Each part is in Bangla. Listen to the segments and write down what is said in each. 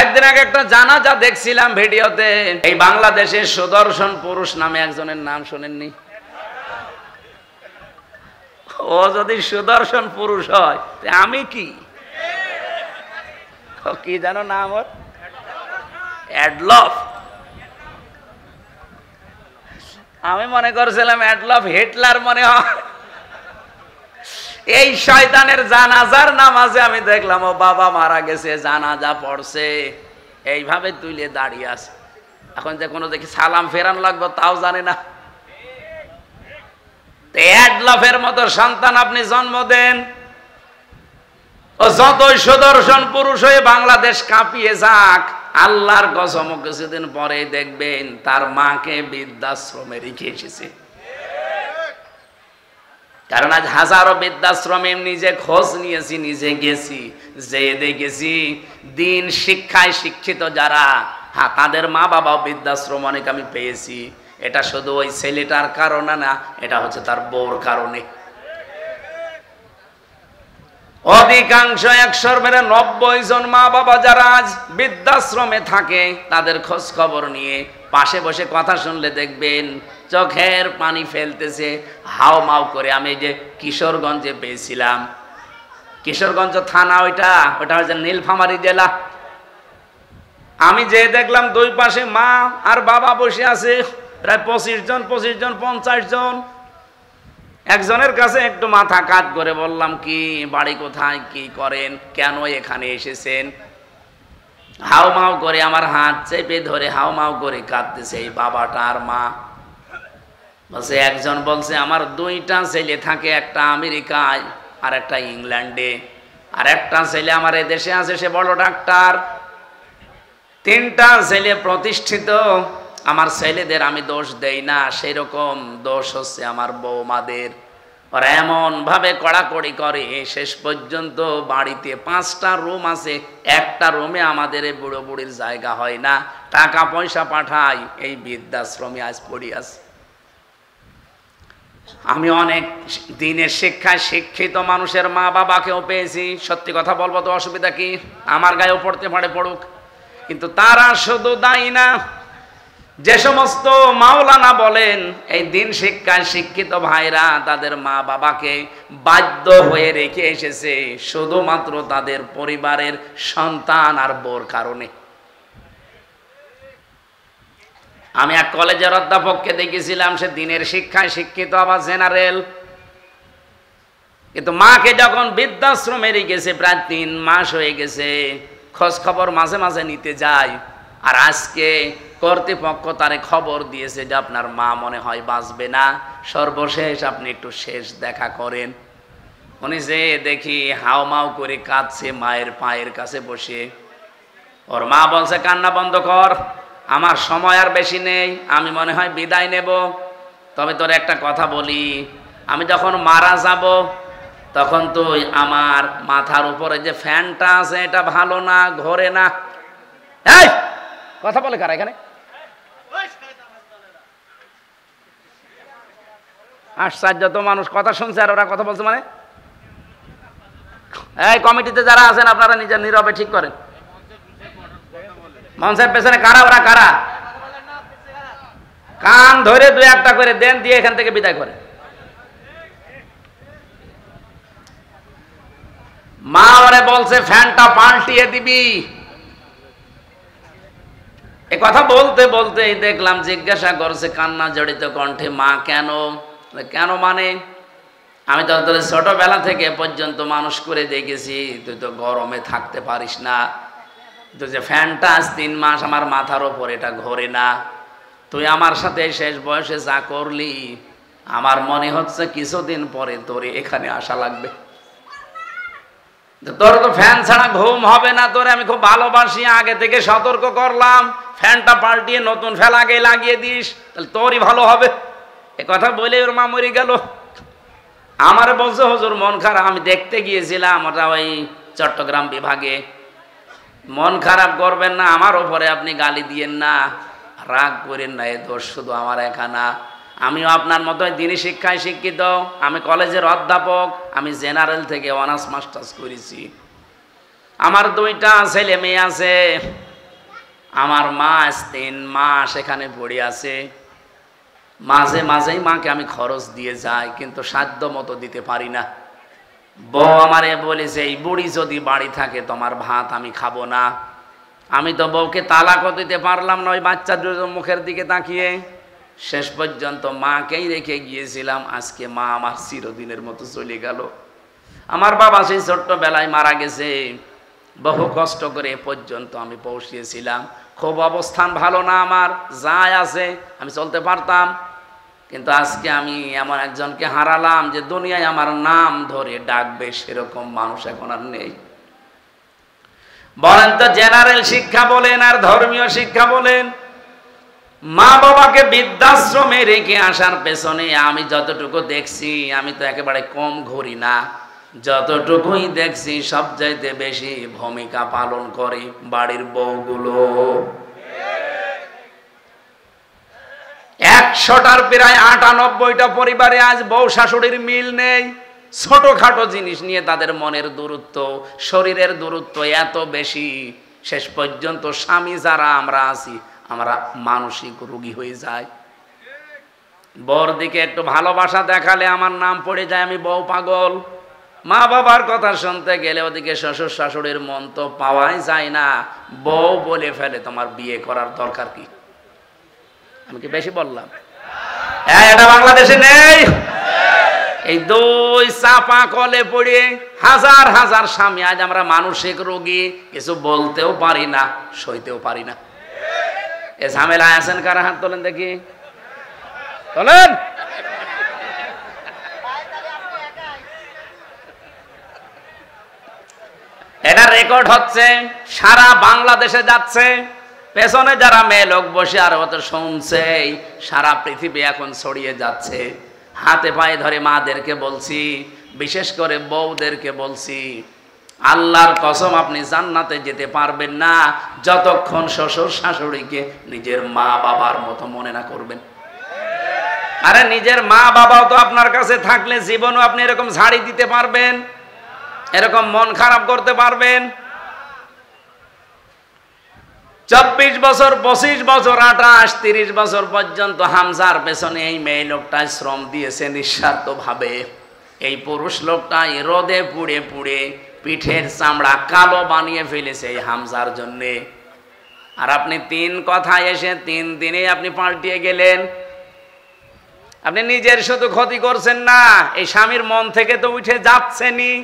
কয়েকদিন আগে একটা জানাজা দেখছিলাম ভিডিওতে, এই বাংলাদেশের সুদর্শন পুরুষ নামে একজনের নাম শোনেননি? ও যদি সুদর্শন পুরুষ হয় আমি কি কি জানো নাম ওর? অ্যাডলফ। আমি মনে করছিলাম অ্যাডলফ হিটলার মনে হয়। এই শয়তানের জানাজার নামাজে আমি দেখলাম ও বাবা মারা গেছে, জানাজা পড়ছে, এইভাবে তুলে দাঁড়িয়ে আছে। এখন যে কোনো দেখি সালাম ফেরান লাগবে তাও জানে না। অ্যাডলফের মতো সন্তান আপনি জন্ম দেন, ও যতই সুদর্শন পুরুষ হয়ে বাংলাদেশ কাঁপিয়ে যাক, আল্লাহর কসম কিছুদিন পরে দেখবেন তার মাকে বৃদ্ধাশ্রমে রেখে এসেছে। কারণ আজ হাজারো বৃদ্ধাশ্রমে নিজে খোঁজ নিয়েছি, নিজে গেছি, যে দেখেছি দিন শিক্ষায় শিক্ষিত যারা, হ্যাঁ তাদের মা বাবাও বৃদ্ধাশ্রম অনেক আমি পেয়েছি। এটা শুধু ওই ছেলেটার কারণে না, এটা হচ্ছে তার বউর কারণে। অধিকাংশ 190 জন মা বাবা যারা আজ বৃদ্ধাশ্রমে থাকে, তাদের খোঁজ খবর নিয়ে পাশে বসে কথা শুনলে দেখবেন চোখের পানি ফেলতেছে, হাও মাও করে। আমি যে কিশোরগঞ্জে পেয়েছিলাম, কিশোরগঞ্জ থানা, ওইটা হচ্ছে নীলফামারী জেলা। আমি যে দেখলাম দুই পাশে মা আর বাবা বসে আছে, প্রায় 25 জন 50 জন। একজনের কাছে একটু মাথা কাত করে বললাম, কি বাড়ি কোথায়, কি করেন, কেন এখানে এসেছেন? হাও মাও করে আমার হাত চেপে ধরে হাও মাও করে কাঁদতেছে এই বাবাটা আর মা। বলছে, একজন বলছে আমার 2টা ছেলে থাকে, একটা আমেরিকায় আর একটা ইংল্যান্ডে, আর একটা ছেলে আমার এদেশে আছে, সে বড় ডাক্তার। 3টা ছেলে প্রতিষ্ঠিত। আমার ছেলেদের আমি দোষ দেই না, সেই রকম দোষ হচ্ছে আমার বৌমাদের। ওরা এমন ভাবে কড়াকড়ি করে, শেষ পর্যন্ত বাড়িতে 5টা রুম আছে, একটা রুমে আমাদের এই বুড়ো বুড়ির জায়গা হয় না, টাকা পয়সা পাঠাই, এই বৃদ্ধাশ্রমে আজ পড়ি আছে। আমি অনেক দিনের শিক্ষায় শিক্ষিত মানুষের মা বাবাকেও পেয়েছি। সত্যি কথা বলবো তো অসুবিধা কি? আমার গায়েও পড়তে পারে, পড়ুক, কিন্তু তারা শুধু দায়ী না। যে সমস্ত মাওলানা বলেন এই দিন শিক্ষায় শিক্ষিত ভাইরা তাদের মা বাবাকে বাধ্য হয়ে রেখে এসেছে শুধুমাত্র তাদের পরিবারের সন্তান আর বউর কারণে। আমি এক কলেজের অধ্যাপককে দেখেছিলাম, সে দিনের শিক্ষায় শিক্ষিত, আবার জেনারেল, কিন্তু মাকে যখন বৃদ্ধাশ্রমে রেখেছে, প্রায় 3 মাস হয়ে গেছে, খোঁজ খবর মাঝে মাঝে নিতে যায়। আর আজকে কর্তৃপক্ষ তারে খবর দিয়েছে যে আপনার মা মনে হয় বাঁচবে না, সর্বশেষ আপনি একটু শেষ দেখা করেন। উনি যে দেখি হাও মাও করে কাঁদছে মায়ের পায়ের কাছে বসে। ওর মা বলছে, কান্না বন্ধ কর, আমার সময় আর বেশি নেই, আমি মনে হয় বিদায় নেব। তবে তোর একটা কথা বলি, আমি যখন মারা যাব তখন তুই আমার মাথার উপরে যে ফ্যানটা আছে এটা ভালো না, ঘোরে না। এই কথা বলে কারা এখানে? আশ্চর্য তো, মানুষ কথা শুনছে আর ওরা কথা বলছে মানে। এই কমিটিতে যারা আছেন আপনারা নিজের নীরবে ঠিক করেন। মঞ্চের পেছনে কারা? ওরা কারা? কান ধরে 2-1টা করে দেন, দিয়ে এখান থেকে বিদায় করে। মা ওরে বলছে ফ্যানটা পাল্টিয়ে দিবি। এ কথা বলতে বলতে দেখলাম জিজ্ঞাসা করছে কান্না জড়িত কণ্ঠে, মা কেন? কেন মানে, আমি তো তোর ছোটবেলা থেকে পর্যন্ত মানুষ করে দেখেছি, তুই তো গরমে থাকতে পারিস না, তুই যে ফ্যানটা আজ 3 মাস আমার মাথার ওপর, এটা ঘোরে না, তুই আমার সাথে শেষ বয়সে যা করলি, আমার মনে হচ্ছে কিছুদিন পরে তোর এখানে আসা লাগবে। তোর তো ফ্যান ছাড়া ঘুম হবে না, তোরে আমি খুব ভালোবাসি, আগে থেকে সতর্ক করলাম, ফ্যানটা পাল্টিয়ে নতুন ফ্যান আগে লাগিয়ে দিস, তাহলে তোরই ভালো হবে। এ কথা বলে ওর মা মরে গেল। আমার বলছে, হুজুর মন খারাপ, আমি দেখতে গিয়েছিলাম, ওটা ওই চট্টগ্রাম বিভাগে। মন খারাপ করবেন না, আমার ওপরে আপনি গালি দিয়েন না, রাগ করেন না, এ দোষ শুধু আমার একা না, আমিও আপনার মতোই দিনী শিক্ষায় শিক্ষিত, আমি কলেজের অধ্যাপক, আমি জেনারেল থেকে অনার্স মাস্টার্স করেছি, আমার 2টা ছেলে মেয়ে আছে, আমার মা 3 মাস এখানে পড়ে আছে। মাঝে মাঝেই মাকে আমি খরচ দিয়ে যাই, কিন্তু সাধ্য মতো দিতে পারি না। বউ আমারে বলেছে, এই বুড়ি যদি বাড়ি থাকে তোমার ভাত আমি খাবো না। আমি তো বউকে তালাকও দিতে পারলাম না ওই বাচ্চা দুটোর মুখের দিকে তাকিয়ে। শেষ পর্যন্ত মাকেই রেখে গিয়েছিলাম। আজকে মা আমার চিরদিনের মতো চলে গেল। আমার বাবা সেই ছোট্টবেলায় মারা গেছে। বহু কষ্ট করে এ পর্যন্ত আমি পৌঁছিয়েছিলাম। খুব অবস্থান ভালো না আমার, যাই আছে আমি চলতে পারতাম, কিন্তু আজকে আমি এমন একজনকে হারালাম যে দুনিয়ায় আমার নাম ধরে ডাকবে সেরকম মানুষ এখন আর নেই। বলেন তো, জেনারেল শিক্ষা বলেন আর ধর্মীয় শিক্ষা বলেন, মা বাবাকে বৃদ্ধাশ্রমে রেখে আসার পেছনে আমি যতটুকু দেখছি, আমি তো একেবারে কম ঘুরি না, যতটুকুই দেখছি সবচাইতে বেশি ভূমিকা পালন করে বাড়ির বউগুলো। 100টার প্রায় 98টা পরিবারে আজ বউ শাশুড়ির মিল নেই। ছোটখাটো জিনিস নিয়ে তাদের মনের দূরত্ব, শরীরের দূরত্ব এত বেশি, শেষ পর্যন্ত স্বামী যারা আমরা আছি আমরা মানসিক রোগী হয়ে যাই। বউর দিকে একটু ভালোবাসা দেখালে আমার নাম পড়ে যায় আমি বউ পাগল। মা বাবার কথা শুনতে গেলে ওদিকে শ্বশুর শাশুড়ির মন তো পাওয়াই যায় না। বউ বলে ফেলে, তোমার বিয়ে করার দরকার কি? আমি কি বেশি বললাম? হ্যাঁ, এটা বাংলাদেশে নেই। এই 2 চাপা কলে পড়ে হাজার হাজার স্বামী আজ আমরা মানসিক রোগী, কিছু বলতেও পারি না, সইতেও পারি না। এ ঝামেলায় আছেন কারা? হাত তোলেন দেখি, তোলেন। এটা রেকর্ড হচ্ছে, সারা বাংলাদেশে যাচ্ছে। পেছনে যারা মেয়ে লোক বসে আর অত শুনছে, সারা পৃথিবী এখন ছড়িয়ে যাচ্ছে। হাতে পায়ে ধরে মাদেরকে বলছি, বিশেষ করে বউদেরকে বলছি, আল্লাহর কসম আপনি জান্নাতে যেতে পারবেন না যতক্ষণ শ্বশুর শাশুড়িকে নিজের মা বাবার মতো মনে না করবেন। আরে নিজের মা বাবাও তো আপনার কাছে থাকলে জীবনও আপনি এরকম ঝাড়ি দিতে পারবেন, এরকম মন খারাপ করতে পারবেন? 24 বছর, 25 বছর, 28, 30 বছর পর্যন্ত হামজার পেছনে এই মেয়ে লোকটা শ্রম দিয়েছে নিঃস্বার্থ ভাবে। এই পুরুষ লোকটা রোদে পুড়ে পুড়ে পিঠের চামড়া কালো বানিয়ে ফেলেছে এই হামজার জন্যে। আর আপনি 3 কথায় এসে 3 দিনে আপনি পাল্টিয়ে গেলেন। আপনি নিজের শুধু ক্ষতি করছেন না, এই স্বামীর মন থেকে তো উঠে যাচ্ছেনই।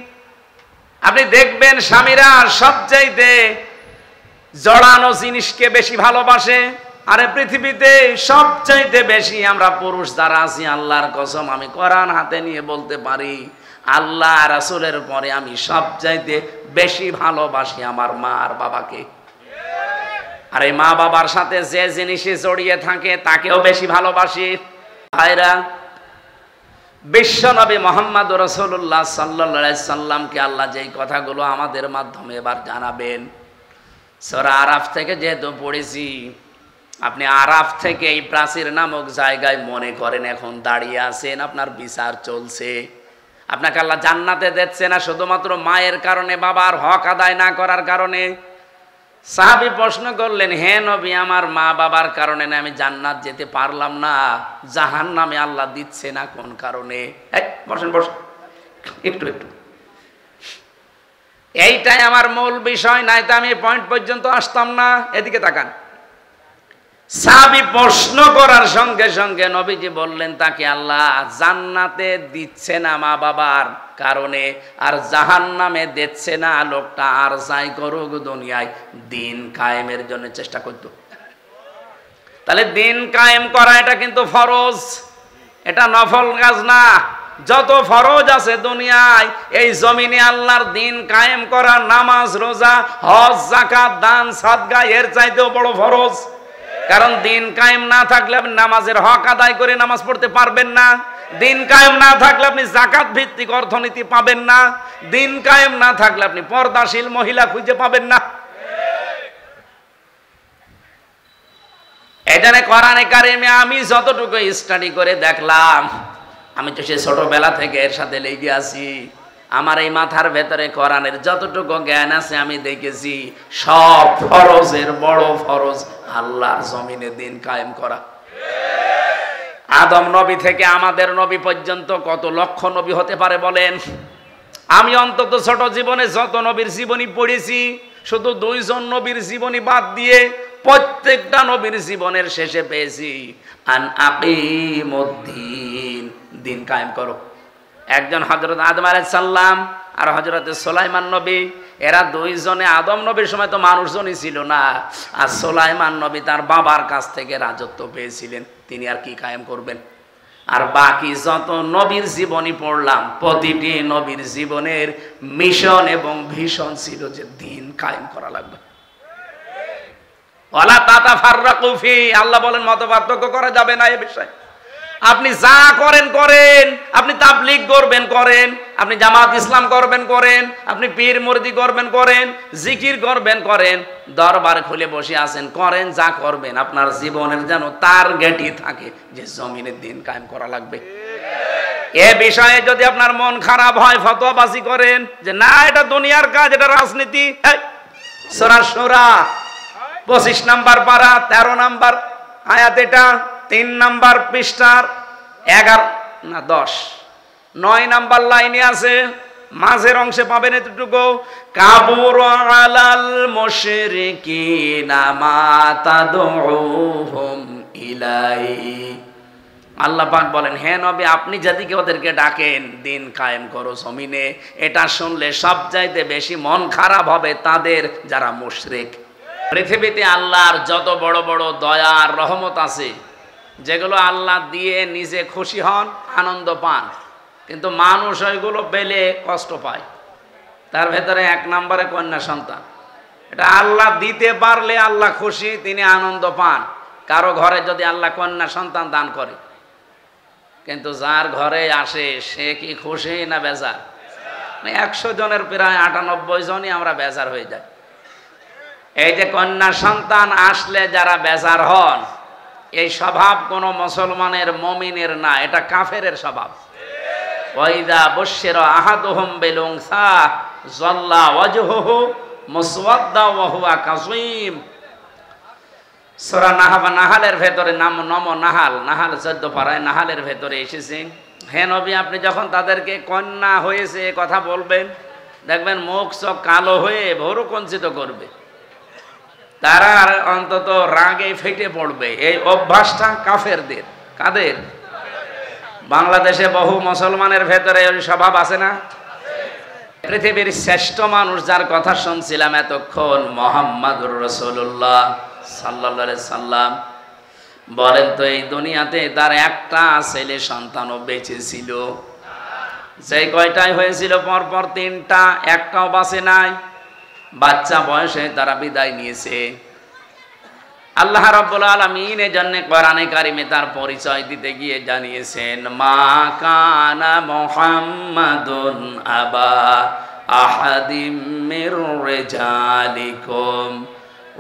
আপনি দেখবেন স্বামীরা সবচাইতে জড়ানো জিনিসকে বেশি ভালোবাসে। আরে পৃথিবীতে সবচাইতে বেশি আমরা পুরুষ যারা আছি, আল্লাহর কসম আমি কোরআন হাতে নিয়ে বলতে পারি, আল্লাহ রাসূলের পরে আমি সবচাইতে বেশি ভালোবাসি আমার মা আর বাবাকে। আর এই মা বাবার সাথে যে জিনিসে জড়িয়ে থাকে তাকেও বেশি ভালোবাসি। ভাইরা, বিশ্বনবী মুহাম্মদ রাসূলুল্লাহ সাল্লাল্লাহু আলাইহি সাল্লামকে আল্লাহ যেই কথাগুলো আমাদের মাধ্যমে এবার জানাবেন, সূরা আরাফ থেকে যেহেতু পড়েছি, আপনি আরাফ থেকে এই প্রাচীর নামক জায়গায় মনে করেন এখন দাঁড়িয়ে আছেন, আপনার বিচার চলছে। আপনাকে আল্লাহ জান্নাতে দিচ্ছে না শুধুমাত্র মায়ের কারণে, বাবার হক আদায় না করার কারণে। সাহাবী প্রশ্ন করলেন, হে নবী, আমার মা বাবার কারণে না আমি জান্নাত যেতে পারলাম না, জাহান্নামে আল্লাহ দিচ্ছে না কোন কারণে? বসেন বসেন, একটু একটু, এইটাই আমার মূল বিষয়, নাই তো আমি পয়েন্ট পর্যন্ত আসতাম না। এদিকে তাকান। সাহাবী প্রশ্ন করার সঙ্গে সঙ্গে নবীজি বললেন তাকে আল্লাহ জান্নাতে দিচ্ছে না মা বাবার কারণে, আর জাহান্নামে দিচ্ছে না, লোকটা আর যাই করুক দুনিয়ায় দিন কায়েমের জন্য চেষ্টা করত। তাহলে দিন কায়েম করা এটা কিন্তু ফরজ, এটা নফল কাজ না। যত ফরজ আছে দুনিয়ায়, এই জমিনে আল্লাহর দিন কায়েম করা, নামাজ, রোজা, হজ, যাকাত, দান, সাদকা এর চাইতেও বড় ফরজ। কারণ দিন কায়েম না থাকলে আপনি নামাজের হক আদায় করে নামাজ পড়তে পারবেন না। দিন কায়েম না থাকলে আপনি যাকাত ভিত্তিক অর্থনীতি পাবেন না। দিন কায়েম না থাকলে আপনি পর্দাশীল মহিলা খুঁজে পাবেন না। এখানে কোরআনে কারিমে আমি যতটুকু স্টাডি করে দেখলাম, আমি তো সে ছোটবেলা থেকে এর সাথে লেগে আছি, আমার এই মাথার ভেতরে কোরআনের যতটুকু জ্ঞান আছে আমি দেখেছি সব ফরজের বড় ফরজ আল্লাহর জমিনে দিন কায়েম করা। আদম নবী থেকে আমাদের নবী পর্যন্ত কত লক্ষ নবী হতে পারে বলেন? আমি অন্তত ছোট জীবনে যত নবীর জীবনী পড়েছি, শুধু 2 জন নবীর জীবনী বাদ দিয়ে প্রত্যেকটা নবীর জীবনের শেষে পেয়েছি আন আকিমুদ্দিন, দিন কায়েম করো। একজন হযরত আদম আলাইহিস সালাম আর হযরত সুলাইমান নবী, এরা 2 জনে আদম নবীর সময় তো মানুষজনই ছিল না, আর সুলাইমান নবী তার বাবার কাছ থেকে রাজত্ব পেয়েছিলেন, তিনি আর কি কায়েম করবেন? আর বাকি যত নবীর জীবনী পড়লাম, প্রতিটি নবীর জীবনের মিশন এবং ভিশন ছিল যে দিন কায়েম করা লাগবে। ওয়ালা তাতাফাররাকু ফি, আল্লাহ বলেন মতপার্থক্য করা যাবে না এই বিষয়ে। আপনি যা করেন করেন, আপনি তাবলীগ করবেন করেন, আপনি জামাত ইসলাম করবেন করেন, আপনি পীর মুরিদি করবেন করেন, জিকির করবেন করেন, দরবার খুলে বসে আছেন করেন, যা করবেন আপনার জীবনের যেন টার্গেটই থাকে যে জমিনের দিন কায়েম করা লাগবে। এ বিষয়ে যদি আপনার মন খারাপ হয়, ফতোয়াবাজি করেন যে না এটা দুনিয়ার কাজ, এটা রাজনীতি, সূরা শুরা 25 নাম্বার পারা 13 নাম্বার আয়াত, এটা 3 নাম্বার পৃষ্ঠার 11 না 10 9 নাম্বার লাইনে আছে, মাঝের অংশে পাবেন এতটুকু, কাবুর আলাল মুশরিকিনা মা তাদউহুম ইলাই। আল্লাহ পাক বলেন, হে নবী আপনি যেদিকে ওদেরকে ডাকেন দিন কায়েম করো জমিনে, এটা শুনলে সবচাইতে বেশি মন খারাপ হবে তাদের যারা মুশরিক। পৃথিবীতে আল্লাহর যত বড় বড় দয়া আর রহমত আছে, যেগুলো আল্লাহ দিয়ে নিজে খুশি হন, আনন্দ পান, কিন্তু মানুষ ওইগুলো পেলে কষ্ট পায়। তার ভেতরে 1 নম্বরে কন্যা সন্তান, এটা আল্লাহ দিতে পারলে আল্লাহ খুশি, তিনি আনন্দ পান। কারো ঘরে যদি আল্লাহ কন্যা সন্তান দান করে, কিন্তু যার ঘরে আসে সে কি খুশি না বেজার? 100 জনের প্রায় 98 জনই আমরা বেজার হয়ে যাই। এই যে কন্যা সন্তান আসলে যারা বেজার হন, এই স্বভাব কোন মুসলমানের মুমিনের না, এটা কাফেরের স্বভাব। ওয়াইদা বুশিরা আহাদুহুম বিল উনসা যাল্লা ওয়াজহুহু মুসওয়াদ্দা ওয়া হুয়া কাযীম। সূরা নাহালের ভেতরে নাহাল 14 পারায় নাহালের ভেতরে এসেছে, হে নবী আপনি যখন তাদেরকে কন্যা হয়েছে কথা বলবেন, দেখবেন মুখ চোখ কালো হয়ে ভোরু কঞ্চিত করবে, তারা অন্তত রাগে ফেটে পড়বে। এই অভ্যাসটা কাফেরদের। কাদের? বাংলাদেশে বহু মুসলমানের ভেতরে ওই স্বভাব আছে না? পৃথিবীর শ্রেষ্ঠ মানুষ যার কথা শুনছিলাম এতক্ষণ, মুহাম্মাদুর রাসূলুল্লাহ সাল্লাল্লাহু আলাইহি সাল্লাম, বলেন তো এই দুনিয়াতে তার একটা ছেলে সন্তানও বেঁচে ছিল? যে কয়টাই হয়েছিল পরপর 3টা, একটাও বাঁচে নাই। বাচ্চা বয়সে তারা বিদায় নিয়েছে। আল্লাহ রাব্বুল আলামিন এজন্য কোরআনে কারিমে তার পরিচয় দিতে গিয়ে জানিয়েছেন, মা কানা মুহাম্মাদুন আবা আহাদিম মির রিজালিকুম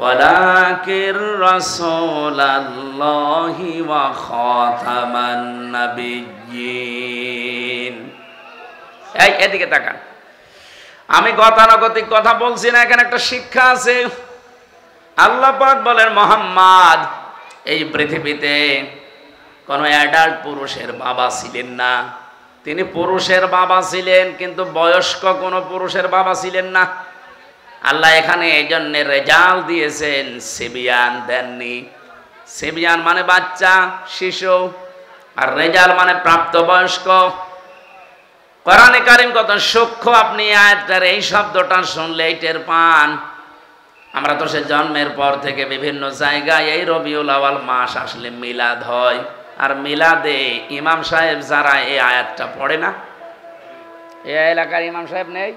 ওয়ালাকির রাসূলুল্লাহি ওয়া খাতামান নাবিয়্যিন। এই এদিকে তাকান, আমি গতানুগতিক কথা বলছি না, এখানে একটা শিক্ষা আছে। আল্লাহ পাক বলেন, মুহাম্মদ এই পৃথিবীতে কোনো অ্যাডাল্ট পুরুষের বাবা ছিলেন না। তিনি পুরুষের বাবা ছিলেন, কিন্তু বয়স্ক কোনো পুরুষের বাবা ছিলেন না। আল্লাহ এখানে এই জন্য রেজাল দিয়েছেন, সিবিয়ান দেননি। সিবিয়ান মানে বাচ্চা, শিশু, আর রেজাল মানে প্রাপ্তবয়স্ক। কোরআনে কারিম কত সূক্ষ্ম, আপনি আয়াতটার এই শব্দটা শুনলে টের পান। আমরা তো সে জন্মের পর থেকে বিভিন্ন জায়গায় এই রবিউল আউয়াল মাস আসলে মিলাদ হয়, আর মিলাদে ইমাম সাহেব যারা এই আয়াতটা পড়ে না, এই এলাকার ইমাম সাহেব নেই,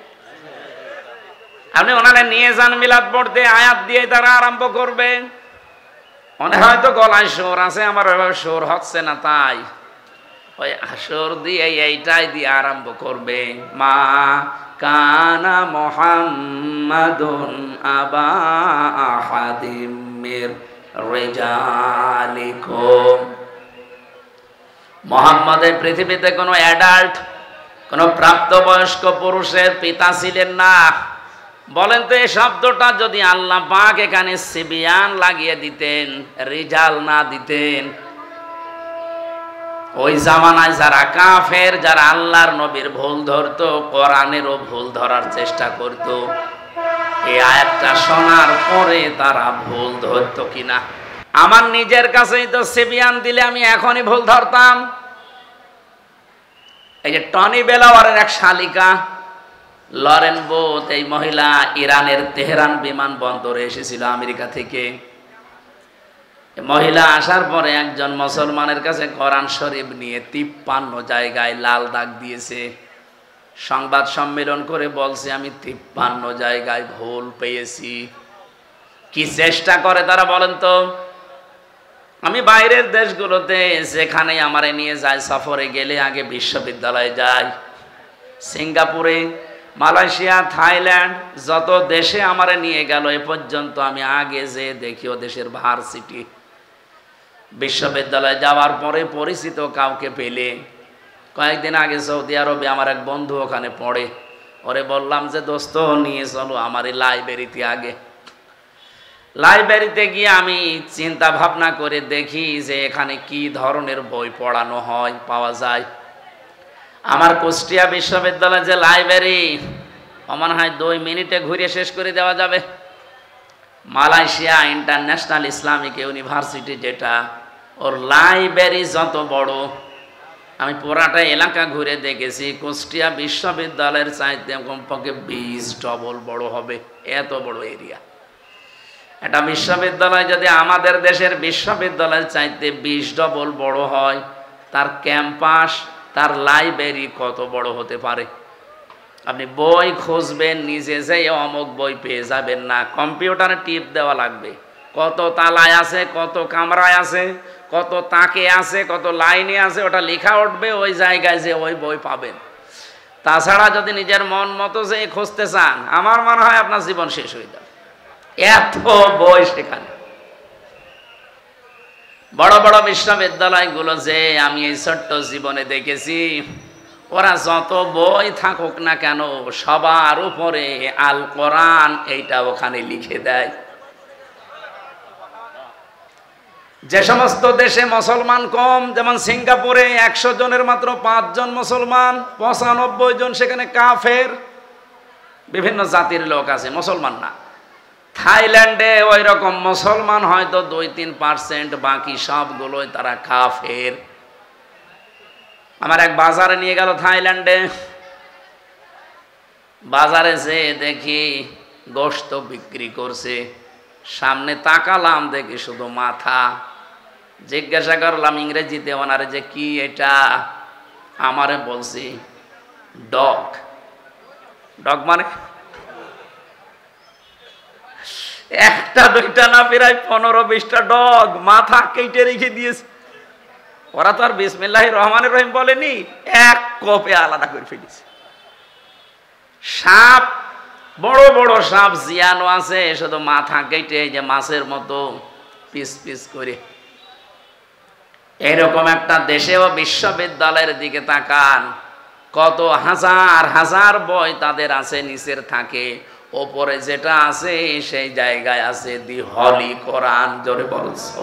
আপনি ওনারা নিয়ে যান মিলাদ পড়তে, আয়াত দিয়ে তারা আরম্ভ করবে। মনে হয়তো গলায় সুর আছে, আমার সুর হচ্ছে না, তাই ওই সুর দিয়ে এইটাই দিয়ে আরম্ভ করবে, মা কানা মুহাম্মাদুন আবা আহাদিম মির রিজালিকুম। মুহাম্মদের পৃথিবীতে কোনো অ্যাডাল্ট, কোন প্রাপ্তবয়স্ক পুরুষের পিতা ছিলেন না। বলেন তো এই শব্দটা যদি আল্লাহ পাক এখানে সিবিয়ান লাগিয়ে দিতেন, রিজাল না দিতেন, ওই জামানায় যারা কাফের, যারা আল্লাহর নবীর ভুল ধরতো, কোরআনেরও ভুল ধরার চেষ্টা করত, এই আয়াতটা শোনার পরে তারা ভুল ধরতো কিনা? আমার নিজের কাছেই তো সিবিয়ান দিলে আমি এখনই ভুল ধরতাম। এই যে টনি বেলাওয়ারের এক শালিকা লরেন বোথ, এই মহিলা ইরানের তেহরান বিমানবন্দরে এসেছিল আমেরিকা থেকে। মহিলা আসার পরে একজন মুসলমানের কাছে কোরআন শরীফ নিয়ে 53 জায়গায় লাল দাগ দিয়েছে। সংবাদ সম্মেলন করে বলছে আমি 53 জায়গায় ভুল পেয়েছি। কি চেষ্টা করে তারা বলেন তো? আমি বাইরের দেশগুলোতে যেখানে আমারে নিয়ে যায়, সফরে গেলে আগে বিশ্ববিদ্যালয়ে যাই, সিঙ্গাপুরে, মালয়েশিয়া, থাইল্যান্ড, যত দেশে আমারে নিয়ে গেল এ পর্যন্ত আমি আগে যে দেখি ও দেশের ভার্সিটি, বিশ্ববিদ্যালয়ে যাওয়ার পরে পরিচিত কাউকে পেলে, কয়েকদিন আগে সৌদি আরবে আমার এক বন্ধু ওখানে পড়ে, ওরে বললাম যে দোস্ত নিয়ে চলো আমার এই লাইব্রেরিতে। আগে লাইব্রেরিতে গিয়ে আমি চিন্তা ভাবনা করে দেখি যে এখানে কি ধরনের বই পড়ানো হয়, পাওয়া যায়। আমার কুষ্টিয়া বিশ্ববিদ্যালয়ের যে লাইব্রেরি, মনে হয় 2 মিনিটে ঘুরে শেষ করে দেওয়া যাবে। মালয়েশিয়া ইন্টারন্যাশনাল ইসলামিক ইউনিভার্সিটি, যেটা, ওর লাইব্রেরি যত বড়, আমি পুরাটা এলাকা ঘুরে দেখেছি, কুষ্টিয়া বিশ্ববিদ্যালয়ের চাইতে কমপক্ষে 20 ডবল বড় হবে, এত বড় এরিয়া। একটা বিশ্ববিদ্যালয় যদি আমাদের দেশের বিশ্ববিদ্যালয়ের চাইতে 20 ডবল বড় হয়, তার ক্যাম্পাস, তার লাইব্রেরি কত বড় হতে পারে? আপনি বই খুঁজবেন, নিজে যেয়ে অমুক বই পেয়ে যাবেন না, কম্পিউটারে টিপ দেওয়া লাগবে। কত তালায় আছে, কত কামরায় আছে, কত তাকে আছে, কত লাইনে আছে, ওটা লেখা উঠবে, ওই জায়গায় যে ওই বই পাবেন। তাছাড়া যদি নিজের মন মতো যে খুঁজতে চান, আমার মনে হয় আপনার জীবন শেষ হয়ে যাবে, এত বই সেখানে। বড় বড় বিশ্ববিদ্যালয়গুলো যে আমি এই ছোট্ট জীবনে দেখেছি, ওরা যত বই থাকুক না কেন, সবার উপরে আল কোরআন এইটা ওখানে লিখে দেয়। যে সমস্ত দেশে মুসলমান কম, যেমন সিঙ্গাপুরে 100 জনের মাত্র 5 জন মুসলমান, 95 জন সেখানে কাফের, বিভিন্ন জাতির লোক আছে, মুসলমান না। থাইল্যান্ডে ওই রকম মুসলমান হয়তো 2-3%, বাকি সবগুলোই তারা কাফের। আমার এক বাজারে নিয়ে গেল থাইল্যান্ডে, বাজারে যে দেখি গোশত বিক্রি করছে, সামনে তাকালাম দেখি শুধু মাথা। জিজ্ঞাসা করলাম ইংরেজিতে ওনারে যে কি এটা, আমারে বলছি ডগ। ডগ মানে একটা দুইটা না, প্রায় 15-20টা ডগ মাথা কেটে রেখে দিয়েছে। ওরা তো আর বিসমিল্লাহির রহমানির রহিম বলেনি, এক কোপে আলাদা করে ফেলেছে। সাপ, বড় বড় সাপ জিয়ানো আছে, শুধু মাথা কেটে যে মাছের মতো পিস পিস করে। এরকম একটা দেশেও বিশ্ববিদ্যালয়ের দিকে তাকান, কত হাজার হাজার বই তাদের আছে, নিচের থাকে, ওপরে যেটা আছে সেই জায়গায় আছে দি হলি কোরআন। জোরে বলছো।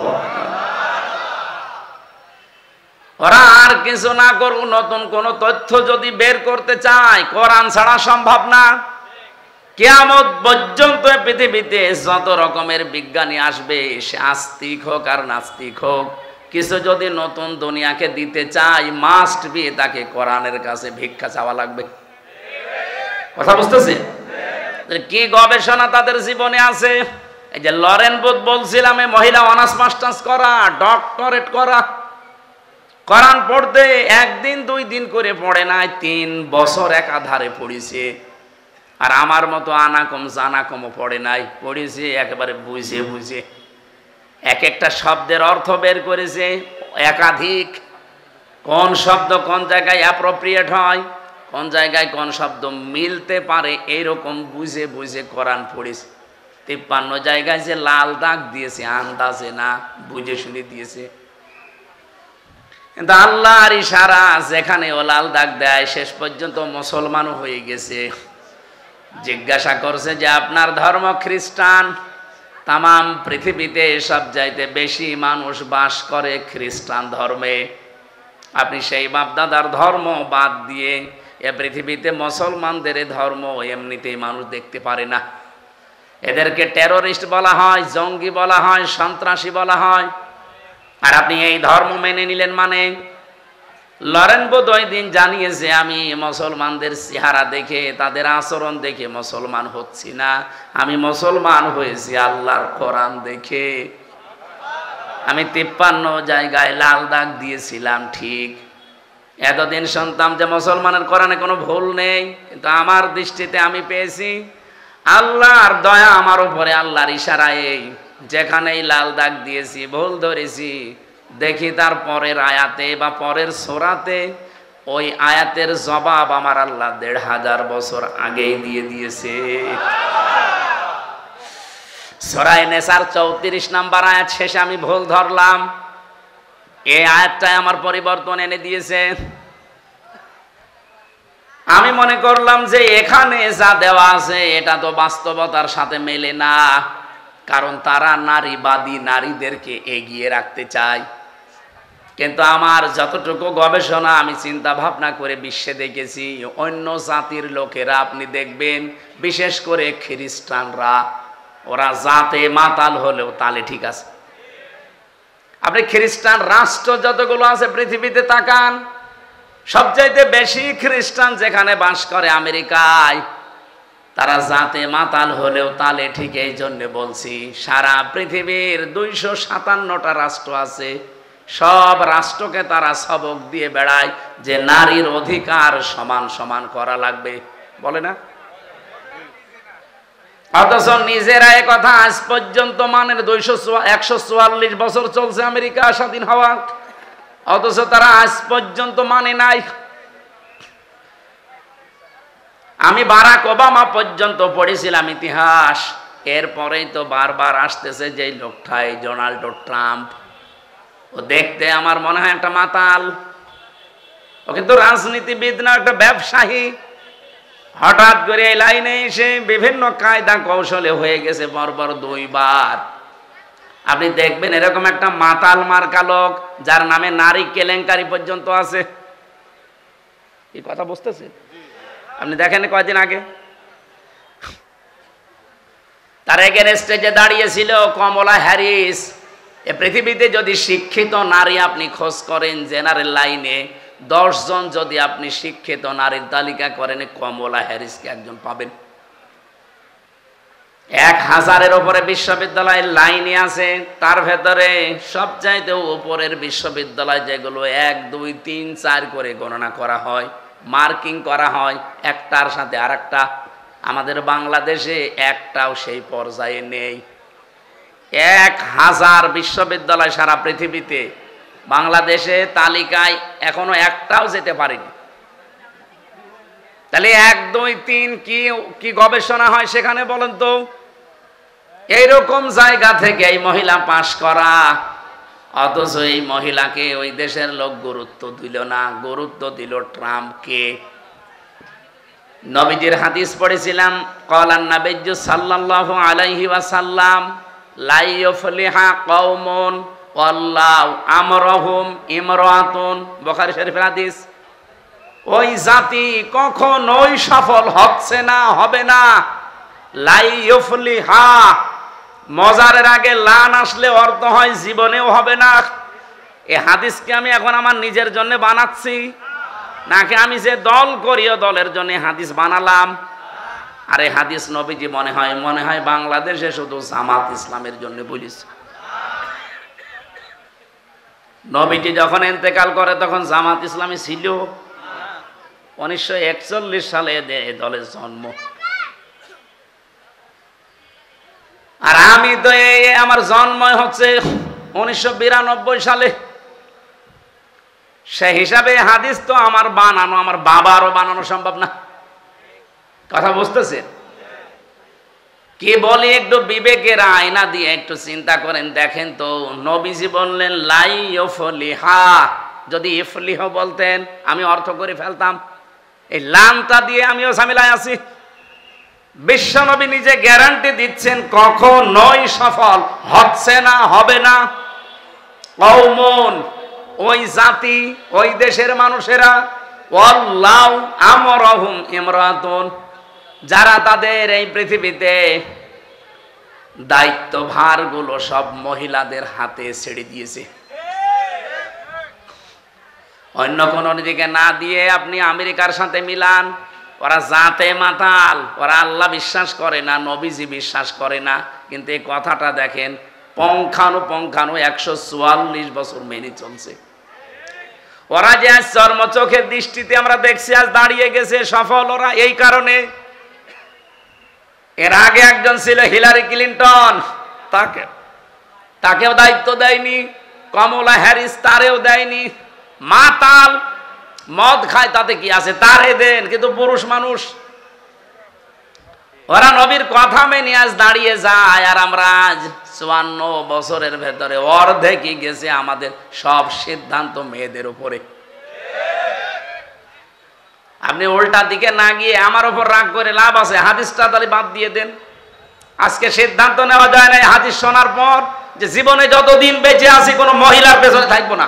ওরা আর কিছু না করুক, নতুন কোন তথ্য যদি বের করতে চায়, কোরআন ছাড়া সম্ভব না। কিয়ামত পর্যন্ত পৃথিবীতে যত রকমের বিজ্ঞানী আসবে, সে আস্তিক হোক আর নাস্তিক হোক, কিছু যদি নতুন দুনিয়াকে দিতে চাই, মাস্ট বি তাকে কোরআনের কাছে ভিক্ষা চাওয়া লাগবে। কথা বুঝতেছে? কি গবেষণা তাদের জীবনে আছে। এই যে লরেন বুথ বলছিলাম, এই মহিলা অনার্স মাস্টার্স করা, ডক্টরেট করা, কোরআন পড়তে 1 দিন 2 দিন করে পড়ে নাই, 3 বছর একাধারে পড়েছে। আর আমার মতো আনাকম জানাকমও পড়ে নাই, পড়েছে একেবারে বুঝে বুঝে। এক একটা শব্দের অর্থ বের করেছে একাধিক, কোন শব্দ কোন জায়গায় অ্যাপ্রোপ্রিয়েট হয়, কোন জায়গায় কোন শব্দ মিলতে পারে, এইরকম বুঝে বুঝে কোরআন পড়েছে। 53 জায়গায় যে লাল দাগ দিয়েছে, আন্দাজে না, বুঝে শুনে দিয়েছে। কিন্তু আল্লাহর ইশারা, যেখানে ও লাল দাগ দেয় শেষ পর্যন্ত মুসলমানও হয়ে গেছে। জিজ্ঞাসা করছে যে আপনার ধর্ম খ্রিস্টান, তামাম পৃথিবীতে সব চাইতে বেশি মানুষ বাস করে খ্রিস্টান ধর্মে, আপনি সেই বাপদাদার ধর্ম বাদ দিয়ে এ পৃথিবীতে মুসলমানদের ধর্ম এমনিতেই মানুষ দেখতে পারে না। এদেরকে টেরোরিস্ট বলা হয়, জঙ্গি বলা হয়, সন্ত্রাসী বলা হয়। আর আপনি এই ধর্ম মেনে নিলেন মানে? লরেন বোধহয় দিন জানিয়েছে আমি মুসলমানদের চেহারা দেখে, তাদের আচরণ দেখে মুসলমান হচ্ছি না, আমি মুসলমান হয়েছি আল্লাহর কোরআন দেখে। আমি 53 জায়গায় লাল দাগ দিয়েছিলাম ঠিক, এতদিন শুনতাম যে মুসলমানের কোরআনে কোনো ভুল নেই, কিন্তু আমার দৃষ্টিতে আমি পেয়েছি আল্লাহর দয়া আমার উপরে, আল্লাহর ইশারায় যেখানেই লাল দাগ দিয়েছি, ভুল ধরেছি, দেখি তার পরের আয়াতে বা পরের সূরাতে ওই আয়াতের জবাব আমার আল্লাহ 1500 বছর আগেই দিয়ে দিয়েছে। সূরা নেসার 34 নম্বর আয়াত শেষে আমি ভুল ধরলাম, এই আয়াতটাই আমার পরিবর্তন এনে দিয়েছে। আমি মনে করলাম যে এখানে যা দেওয়া আছে এটা তো বাস্তবতার সাথে মেলে না, কারণ তারা নারীবাদী, নারীদেরকে এগিয়ে রাখতে চায়। কিন্তু আমার যতটুকু গবেষণা, আমি চিন্তা ভাবনা করে বিশ্বে দেখেছি, অন্য জাতির লোকেরা আপনি দেখবেন, বিশেষ করে খ্রিস্টানরা, ওরা জাতে মাতাল হলেও তালে ঠিক আছে। আপনি খ্রিস্টান রাষ্ট্র যতগুলো আছে পৃথিবীতে তাকান, সবচাইতে বেশি খ্রিস্টান যেখানে বাস করে আমেরিকায়, তারা জাতে মাতাল হলেও তালে ঠিক। এই জন্য বলছি সারা পৃথিবীর 257টা রাষ্ট্র আছে, সব রাষ্ট্রকে তারা সবক দিয়ে বেড়ায় যে নারীর অধিকার সমান সমান করা লাগবে, বলে না? অথচ নিজেরা এ কথা আজ পর্যন্ত মানের 144 বছর চলছে আমেরিকা স্বাধীন হওয়া, অথচ তারা আজ পর্যন্ত মানে নাই। আমি বারাক ওবামা পর্যন্ত পড়েছিলাম ইতিহাস, এরপরেই তো বারবার আসতেছে যে লোকটাই ডোনাল্ড ট্রাম্প। ও দেখতে আমার মনে হয় একটা মাতাল, ও কিন্তু রাজনীতিবিদ না, একটা ব্যবসায়ী। হঠাৎ করে এই লাইনে এসে বিভিন্ন কায়দা কৌশলে হয়ে গেছে পরপর 2 বার। আপনি দেখবেন এরকম একটা মাতাল মার্কা লোক যার নামে নারী কেলেঙ্কারি পর্যন্ত আছে। এই কথা বুঝতেছেন? আপনি দেখেন কয়দিন আগে তার এগেনস্টে যে দাঁড়িয়েছিল কমলা হ্যারিস। এ পৃথিবীতে যদি শিক্ষিত নারী আপনি খোঁজ করেন জেনারেল লাইনে, 10 জন যদি আপনি শিক্ষিত নারীর তালিকা করেন, কমলা হ্যারিসকে একজন পাবেন। 1000-এর উপরে বিশ্ববিদ্যালয় লাইনে আছে, তার ভেতরে সবচাইতে উপরের বিশ্ববিদ্যালয় যেগুলো 1, 2, 3, 4 করে গণনা করা হয়, মার্কিং করা হয় একটার সাথে আরেকটা। আমাদের বাংলাদেশে একটাও সেই পর্যায়ে নেই। 1000 বিশ্ববিদ্যালয় সারা পৃথিবীতে, বাংলাদেশে তালিকায় এখনো একটাও যেতে পারেনি। তাহলে 1, 2, 3 কি গবেষণা হয় সেখানে বলেন তো? এইরকম জায়গা থেকে এই মহিলা পাশ করা, অথচ এই মহিলাকে ওই দেশের লোক গুরুত্ব দিল না, গুরুত্ব দিল ট্রাম্পকে। নবীজির হাদিস পড়েছিলাম, ক্বালান নাবিয়্যু সাল্লাল্লাহু আলাইহি ওয়াসাল্লাম লা ইউফলিহা কওমুন ওয়াল্লাহু আমরহুম ইমরাতুন, বুখারী শরীফের হাদিস। ওই জাতি কখনোই সফল হচ্ছে না, হবে না। লা ইউফলিহা, মজারের আগে লান আসলে অর্থ হয় জীবনেও হবে না। এই হাদিসকে আমি এখন আমার নিজের জন্য বানাচ্ছি নাকি আমি যে দল করি ও দলের জন্য হাদিস বানালাম? আর এই হাদিস নবীজি মনে হয় বাংলাদেশে শুধু জামাত ইসলামের জন্য বলিস। নবীজি যখন ইন্তেকাল করে তখন জামাত ইসলামী ছিল। 1941 সালে এই দলের জন্ম। আর আমি তো আমার জন্ম হচ্ছে 1992 সালে। সেই হিসাবে হাদিস তো আমার বানানো, আমার বাবারও বানানো সম্ভব না। কথা বুঝতেছেন? কি বলি, একটু বিবেকের আয়না দিয়ে একটু চিন্তা করেন, দেখেন তো। নবীজি বললেন লাই ইউফলিহা, যদি ইফলিহ বলতেন আমি অর্থ করে ফেলতাম। এই লামটা দিয়ে আমিও ঝামেলায় আছি। বিশ্বনবী নিজে গ্যারান্টি দিচ্ছেন কখনোই সফল হচ্ছে না, হবে না। কওমুন, ওই জাতি, ওই দেশের মানুষেরা, ওয়াল্লাহু আমরাহুম ইমরাতুন, যারা তাদের এই পৃথিবীতে দায়িত্বভারগুলো সব মহিলাদের হাতে ছেড়ে দিয়েছে। অন্য কোন দিকে না দিয়ে আপনি আমেরিকার সাথে মিলান, ওরা জাতে মাতাল, ওরা আল্লাহ বিশ্বাস করে না, নবীজি বিশ্বাস করে না, কিন্তু এই কথাটা দেখেন পঙ্খানু 144 বছর মেনে চলছে। ওরা যে আজ চর্ম চোখের দৃষ্টিতে আমরা দেখছি আজ দাঁড়িয়ে গেছে সফল, ওরা এই কারণে। এর আগে একজন ছিল হিলারি ক্লিনটন, তাকেও দায়িত্ব দেয়নি, কমলা হ্যারিস তারেও দেয়নি। মাতাল, মদ খায়, তাতে কি আছে, তারে দেন, কিন্তু পুরুষ মানুষ। ওরা নবীর কথা মেনে আজ দাঁড়িয়ে যায়, আর আমরা আজ 54 বছরের ভেতরে অর্ধেকই গেছে আমাদের সব সিদ্ধান্ত মেয়েদের উপরে। আপনি উল্টা দিকে না গিয়ে আমার উপর রাগ করে লাভ আছে, হাদিসটা তাহলে বাদ দিয়ে দেন। আজকে সিদ্ধান্ত নেওয়া যায় না হাদিস শোনার পর যে জীবনে যতদিন বেঁচে আছি কোনো মহিলার পেছনে থাকবো না।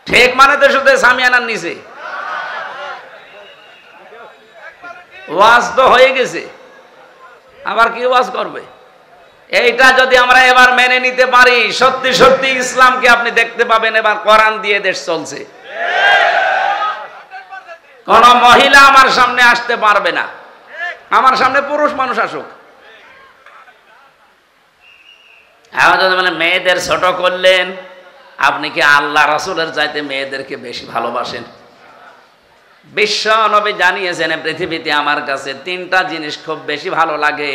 ঠিক মানে তো শুধু সামিয়ানার নিচে ওয়াজ তো হয়ে গেছে, আবার কি ওয়াজ করবে? এইটা যদি আমরা এবার মেনে নিতে পারি, সত্যি সত্যি ইসলামকে আপনি দেখতে পাবেন এবার কোরআন দিয়ে দেশ চলছে। কোন মহিলা আমার সামনে আসতে পারবে না, আমার সামনে পুরুষ মানুষ আসুক। এখন যদি মানে মেয়েদের ছোট করলেন, আপনি কি আল্লাহ রাসূলের চাইতে মেয়েদেরকে বেশি ভালোবাসেন? বিশ্ব নবী জানিয়েছেন পৃথিবীতে আমার কাছে 3টা জিনিস খুব বেশি ভালো লাগে,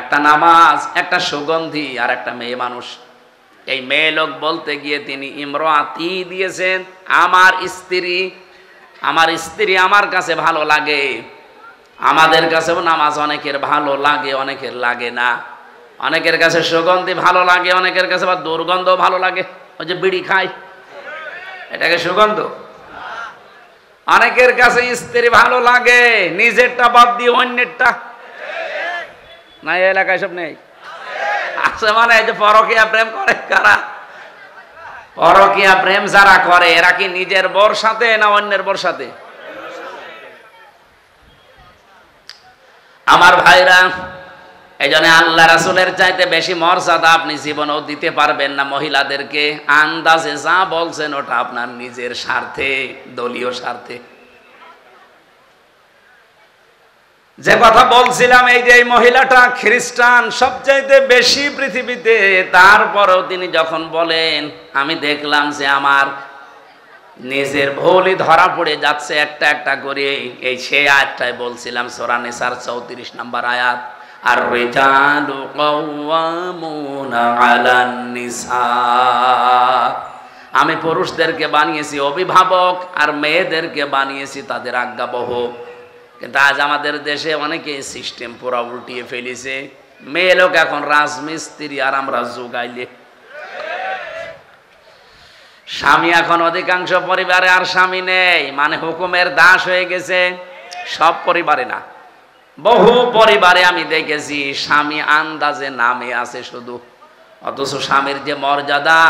একটা নামাজ, একটা সুগন্ধি, আর একটা মেয়ে মানুষ। এই মেয়ে লোক বলতে গিয়ে তিনি ইমরাতি দিয়েছেন, আমার স্ত্রী। আমার স্ত্রী আমার কাছে ভালো লাগে। আমাদের কাছেও নামাজ অনেকের ভালো লাগে, অনেকের লাগে না। অনেকের কাছে সুগন্ধি ভালো লাগে, অনেকের কাছে আবার দুর্গন্ধ ভালো লাগে। ওই যে বিড়ি খায়, এটাকে সুগন্ধ। অনেকের কাছে স্ত্রী ভালো লাগে, নিজেরটা বাদ দিয়ে অন্যেরটা। না এই এলাকায় সব নেই, আছে মানে এই যে পরকীয়া প্রেম করে কারা? পরকীয়া প্রেম যারা করে এরা কি নিজের বর সাথে না অন্যের বর সাথে? আমার ভাইরা, এই জন্য আল্লাহ রাসূলের চাইতে বেশি মর্যাদা আপনি জীবনেও দিতে পারবেন না মহিলাদেরকে। আন্দাজে যা বলছেন ওটা আপনার নিজের স্বার্থে, দলীয় স্বার্থে। যে কথা বলছিলাম, এই যে এই মহিলাটা খ্রিস্টান সবচাইতে বেশি পৃথিবীতে, তারপরেও তিনি যখন বলেন আমি দেখলাম যে আমার নিজের ভুলই ধরা পড়ে যাচ্ছে একটা একটা করে, এই সেই আয়াতটাই বলছিলাম, সূরা নিসার 34 নম্বর আয়াত, আর রিজালু কাওয়ামুনা আলান নিসা। আমি পুরুষদেরকে বানিয়েছি অভিভাবক আর মেয়েদেরকে বানিয়েছি তাদের আজ্ঞাবহ। কিন্তু আজ আমাদের দেশে অনেকে সিস্টেম পুরো উল্টিয়ে ফেলেছে। মেয়ে লোক এখন রাজমিস্ত্রি আর আমরা যোগাইলে। স্বামী এখন অধিকাংশ পরিবারে আর স্বামী নেই, মানে হুকুমের দাস হয়ে গেছে। সব পরিবারে না, বহু পরিবারে আমি দেখেছি স্বামী আন্দাজে নামে আছে শুধু, অথচ স্বামীর যে মর্যাদা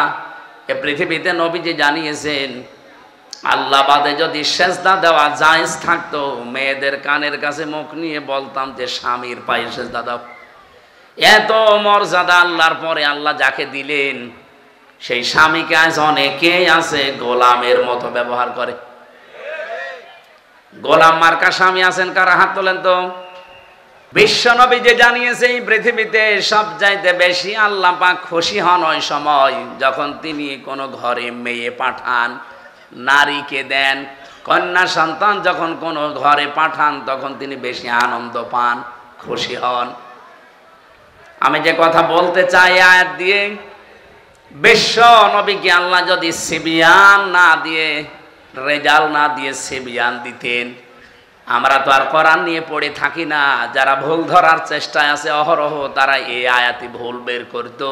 এ পৃথিবীতে নবীজি জানিয়েছেন। আল্লাহ বাদে যদি সেজদা দেওয়া জায়েজ থাকতো, মেয়েদের কানের কাছে মুখ নিয়ে বলতাম যে স্বামীর পায়ে সেজদা দাও। এত মর্যাদা আল্লাহর পরে আল্লাহ যাকে দিলেন, সেই স্বামীকে আজ অনেকেই আছে গোলামের মতো ব্যবহার করে। গোলাম মার্কা স্বামী আছেন কারা? হাত তোলেন তো। বিশ্বনবী যে জানিয়েছে এই পৃথিবীতে সবচাইতে বেশি আল্লাহ পাক খুশি হন ওই সময় যখন তিনি কোনো ঘরে মেয়ে পাঠান, নারীকে দেন। কন্যা সন্তান যখন কোনো ঘরে পাঠান তখন তিনি বেশি আনন্দ পান, খুশি হন। আমি যে কথা বলতে চাই আয়াত দিয়ে, বিশ্ব নবীকে আল্লাহ যদি সিবিয়ান না দিয়ে, রেজাল না দিয়ে সিবিয়ান দিতেন, আমরা তো আর কোরআন নিয়ে পড়ে থাকি না। যারা ভুল ধরার চেষ্টায় আছে অহরহ, তারা এই আয়াতি ভুল বের করতো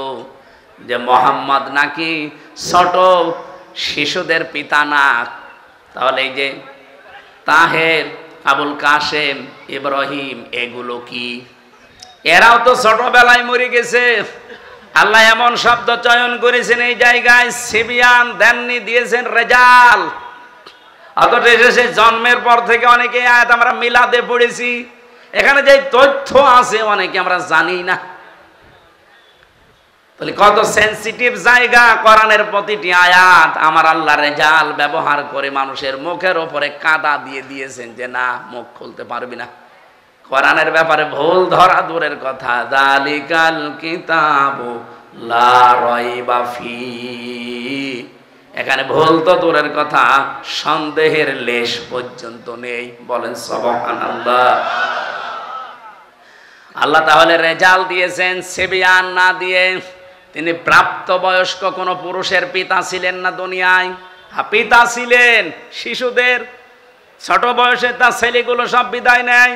যে মোহাম্মদ নাকি ছোট শিশুদের পিতা না। তাহলে এই যে তাহের, আবুল কাসেম, ইব্রাহিম, এগুলো কি? এরাও তো ছোটবেলায় মরে গেছে। আল্লাহ এমন শব্দ চয়ন করেছেন এই জায়গায়, সিবিয়ান দেননি, দিয়েছেন রেজাল। অথচ এসে জন্মের পর থেকে অনেকে আয়াত আমরা মিলাদে পড়েছি, এখানে যে তথ্য আছে অনেকে আমরা জানি না। তাহলে কত সেনসিটিভ জায়গা, কোরআনের প্রতিটি আয়াত আমার আল্লাহ রেজাল ব্যবহার করে মানুষের মুখের ওপরে কাদা দিয়ে দিয়েছেন যে না, মুখ খুলতে পারবি না। কোরআনের ব্যাপারে ভুল ধরা দূরের কথা, যালিকাল কিতাবু লা রাইবা ফি, এখানে ভুল তো দূরের কথা, সন্দেহের লেশ পর্যন্ত নেই। বলেন সুবহানাল্লাহ। আল্লাহ তাহলে রেজাল দিয়েছেন সিবিয়ান না দিয়ে। তিনি প্রাপ্তবয়স্ক কোন পুরুষের পিতা ছিলেন না দুনিয়ায়। পিতা ছিলেন শিশুদের, ছোট বয়সে তার ছেলেগুলো সব বিদায় নেয়।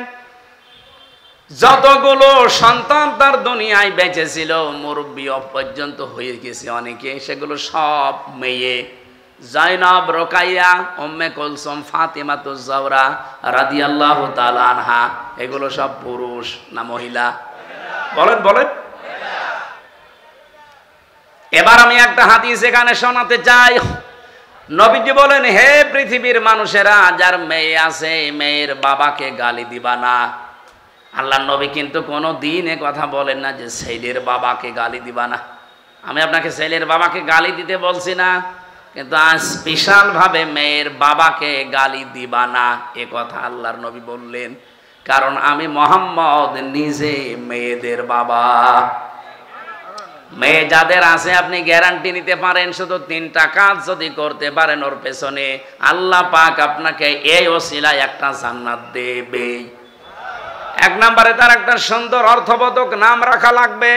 যতগুলো সন্তান তার দুনিয়ায় বেঁচে ছিল, মুরব্বী পর্যন্ত হয়ে গেছে অনেকে, সেগুলো সব মেয়ে। জাইনাব, রোকাইয়া, উম্মে কুলসুম, ফাতিমাতুজ জাহরা রাদিয়াল্লাহু তাআলা আনহা, এগুলো সব পুরুষ না মহিলা? বলেন বলেন। এবার আমি একটা হাদিস এখানে শোনাতে চাই। নবীজি বলেন, হে পৃথিবীর মানুষেরা, যার মেয়ে আছে মেয়ের বাবাকে গালি দিবা না। আল্লাহ নবী কিন্তু কোনো দিন এ কথা বলেন না যে ছেলের বাবাকে গালি দিবা না। আমি আপনাকে ছেলের বাবাকে গালি দিতে বলছি না, কিন্তু আজ স্পেশাল ভাবে মেয়ের বাবাকে গালি দিবা না এ কথা আল্লাহর নবী বললেন। কারণ আমি মুহাম্মদ নিজে মেয়েদের বাবা। মেয়ে যাদের আছে আপনি গ্যারান্টি নিতে পারেন, শুধু 3টা কাজ যদি করতে পারেন ওর পেছনে আল্লাহ পাক আপনাকে এই ওসিলায় একটা জান্নাত দেবে। 1 নম্বরে তার একটা সুন্দর অর্থবোধক নাম রাখা লাগবে।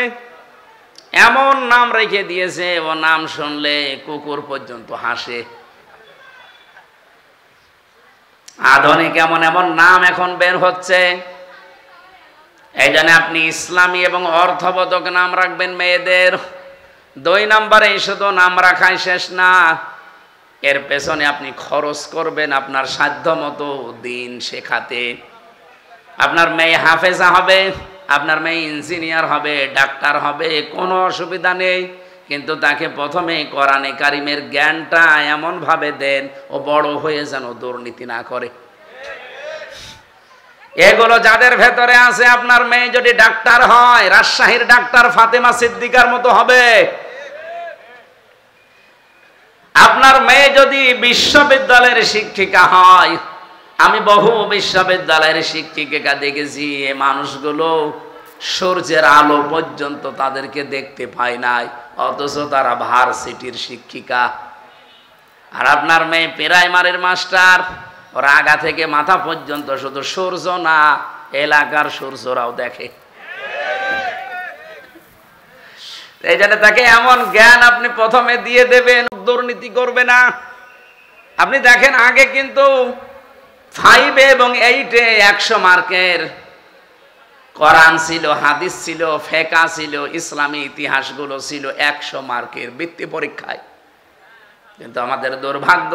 এমন নাম রেখে দিয়েছে ও নাম শুনলে কুকুর পর্যন্ত হাসে। আধুনিক এমন এমন নাম এখন বের হচ্ছে। এই জন্য আপনি ইসলামী এবং অর্থবোধক নাম রাখবেন মেয়েদের। 2 নম্বরে শুধু নাম রাখাই শেষ না, এর পেছনে আপনি খরচ করবেন আপনার সাধ্য মতো দিন শেখাতে। আপনার মেয়ে হাফেজা হবে, আপনার মেয়ে ইঞ্জিনিয়ার হবে, ডাক্তার হবে, কোনো অসুবিধা নেই, কিন্তু তাকে প্রথমে কোরআনে কারিমের জ্ঞানটা এমন ভাবে দেন ও বড় হয়ে যেন দুর্নীতি না করে। এগুলো যাদের ভেতরে আছে, আপনার মেয়ে যদি ডাক্তার হয় রাজশাহীর ডাক্তার ফাতেমা সিদ্দিকার মতো হবে। আপনার মেয়ে যদি বিশ্ববিদ্যালয়ের শিক্ষিকা হয়, আমি বহু বিশ্ববিদ্যালয়ের শিক্ষিকা দেখেছি, এই মানুষগুলো সূর্যের আলো পর্যন্ত তাদেরকে দেখতে পায় নাই, অথচ তারা ভার্সিটির শিক্ষিকা। আর আপনার মেয়ে প্রাইমারির মাস্টার, ওর আগা থেকে মাথা পর্যন্ত শুধু সূর্য না, এলাকার সূর্যরাও দেখে। এই জন্য তাকে এমন জ্ঞান আপনি প্রথমে দিয়ে দেবেন, দুর্নীতি করবে না। আপনি দেখেন আগে কিন্তু 5 এবং 8-এ 100 মার্কের কোরআন ছিল, হাদিস ছিল, ফিকহ ছিল, ইসলামী ইতিহাসগুলো ছিল 100 মার্কের বৃত্তি পরীক্ষায়। কিন্তু আমাদের দুর্ভাগ্য,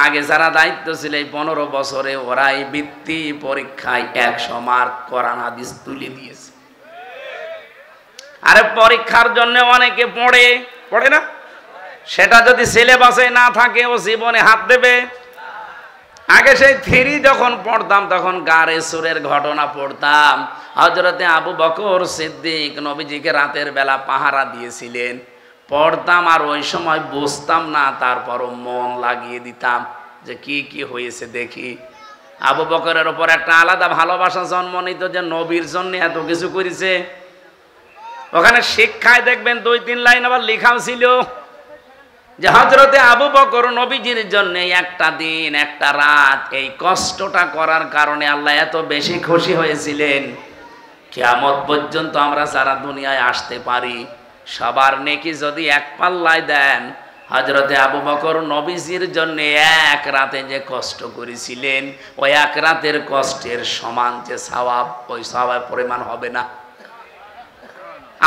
আগে যারা দায়িত্ব ছিল এই 15 বছরে ওরাই বৃত্তি পরীক্ষায় 100 মার্ক কোরআন হাদিস তুলে দিয়েছে। আরে পরীক্ষার জন্য অনেকে পড়ে না, সেটা যদি সিলেবাসে না থাকে ও জীবনে হাত দেবে। আগে সেই 3 যখন পড়তাম তখন গারে সুরের ঘটনা পড়তাম। হযরতে আবু বকর সিদ্দিক নবীজিকে রাতের বেলা পাহারা দিয়েছিলেন, পড়তাম আর ওই সময় বুঝতাম না, তারপরও মন লাগিয়ে দিতাম যে কি কি হয়েছে দেখি। আবু বকরের ওপর একটা আলাদা ভালোবাসা জন্ম নিত যে নবীর জন্য এত কিছু করেছে। ওখানে শিক্ষায় দেখবেন 2-3 লাইন আবার লেখাও ছিল যে হযরতে আবু বকর নবীজির জন্য একটা দিন একটা রাত এই কষ্টটা করার কারণে আল্লাহ এত বেশি খুশি হয়েছিলেন, কিয়ামত পর্যন্ত আমরা যারা দুনিয়ায় আসতে পারি সবার নেকি যদি এক পাল্লায় দেন, হযরতে আবু বকর নবীজির জন্য 1 রাতে যে কষ্ট করেছিলেন ওই 1 রাতের কষ্টের সমান যে সওয়াব, ওই সওয়াবের পরিমাণ হবে না।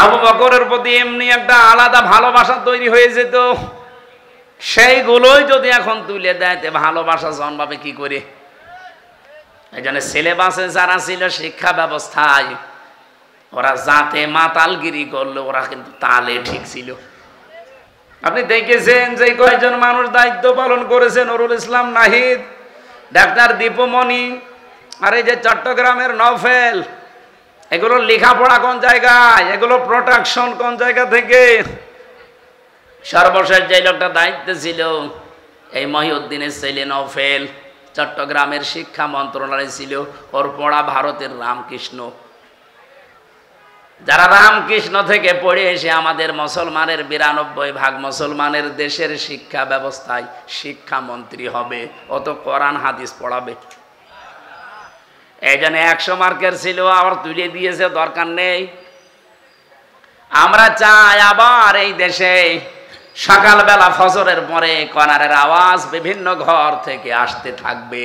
আবু বকরের প্রতি এমনি একটা আলাদা ভালোবাসা তৈরি হয়ে যেত। সেইগুলোই যদি এখন তুলে দেয় তে ভালোবাসা জন্মাবে কি করে? এই জন্য সিলেবাসে যারা ছিল শিক্ষা ব্যবস্থায়, ওরা যাতে মাতালগিরি করলো, ওরা কিন্তু তালে ঠিক ছিল। আপনি দেখেছেন যে কয়েকজন মানুষ দায়িত্ব পালন করেছেন, নুরুল ইসলাম নাহিদ, ডাক্তার দীপুমণি, আর এই যে চট্টগ্রামের নওফেল, এগুলো লেখাপড়া কোন জায়গায়, এগুলো প্রোটেকশন কোন জায়গা থেকে? সর্বশেষ যে লোকটা দায়িত্বে ছিল এই মহিউদ্দিনের ছেলে নওফেল, চট্টগ্রামের শিক্ষা মন্ত্রণালয় ছিল, ওর পড়া ভারতের রামকৃষ্ণ। যারা রামকৃষ্ণ থেকে পড়ে এসে আমাদের মুসলমানের 92% মুসলমানের দেশের শিক্ষা ব্যবস্থায় শিক্ষামন্ত্রী হবে, অত কোরআন হাদিস পড়াবে। এই জন্য 100 মার্কের ছিল, আবার তুলে দিয়েছে, দরকার নেই। আমরা চাই আবার এই দেশে সকালবেলা ফজরের পরে কোরআনের আওয়াজ বিভিন্ন ঘর থেকে আসতে থাকবে।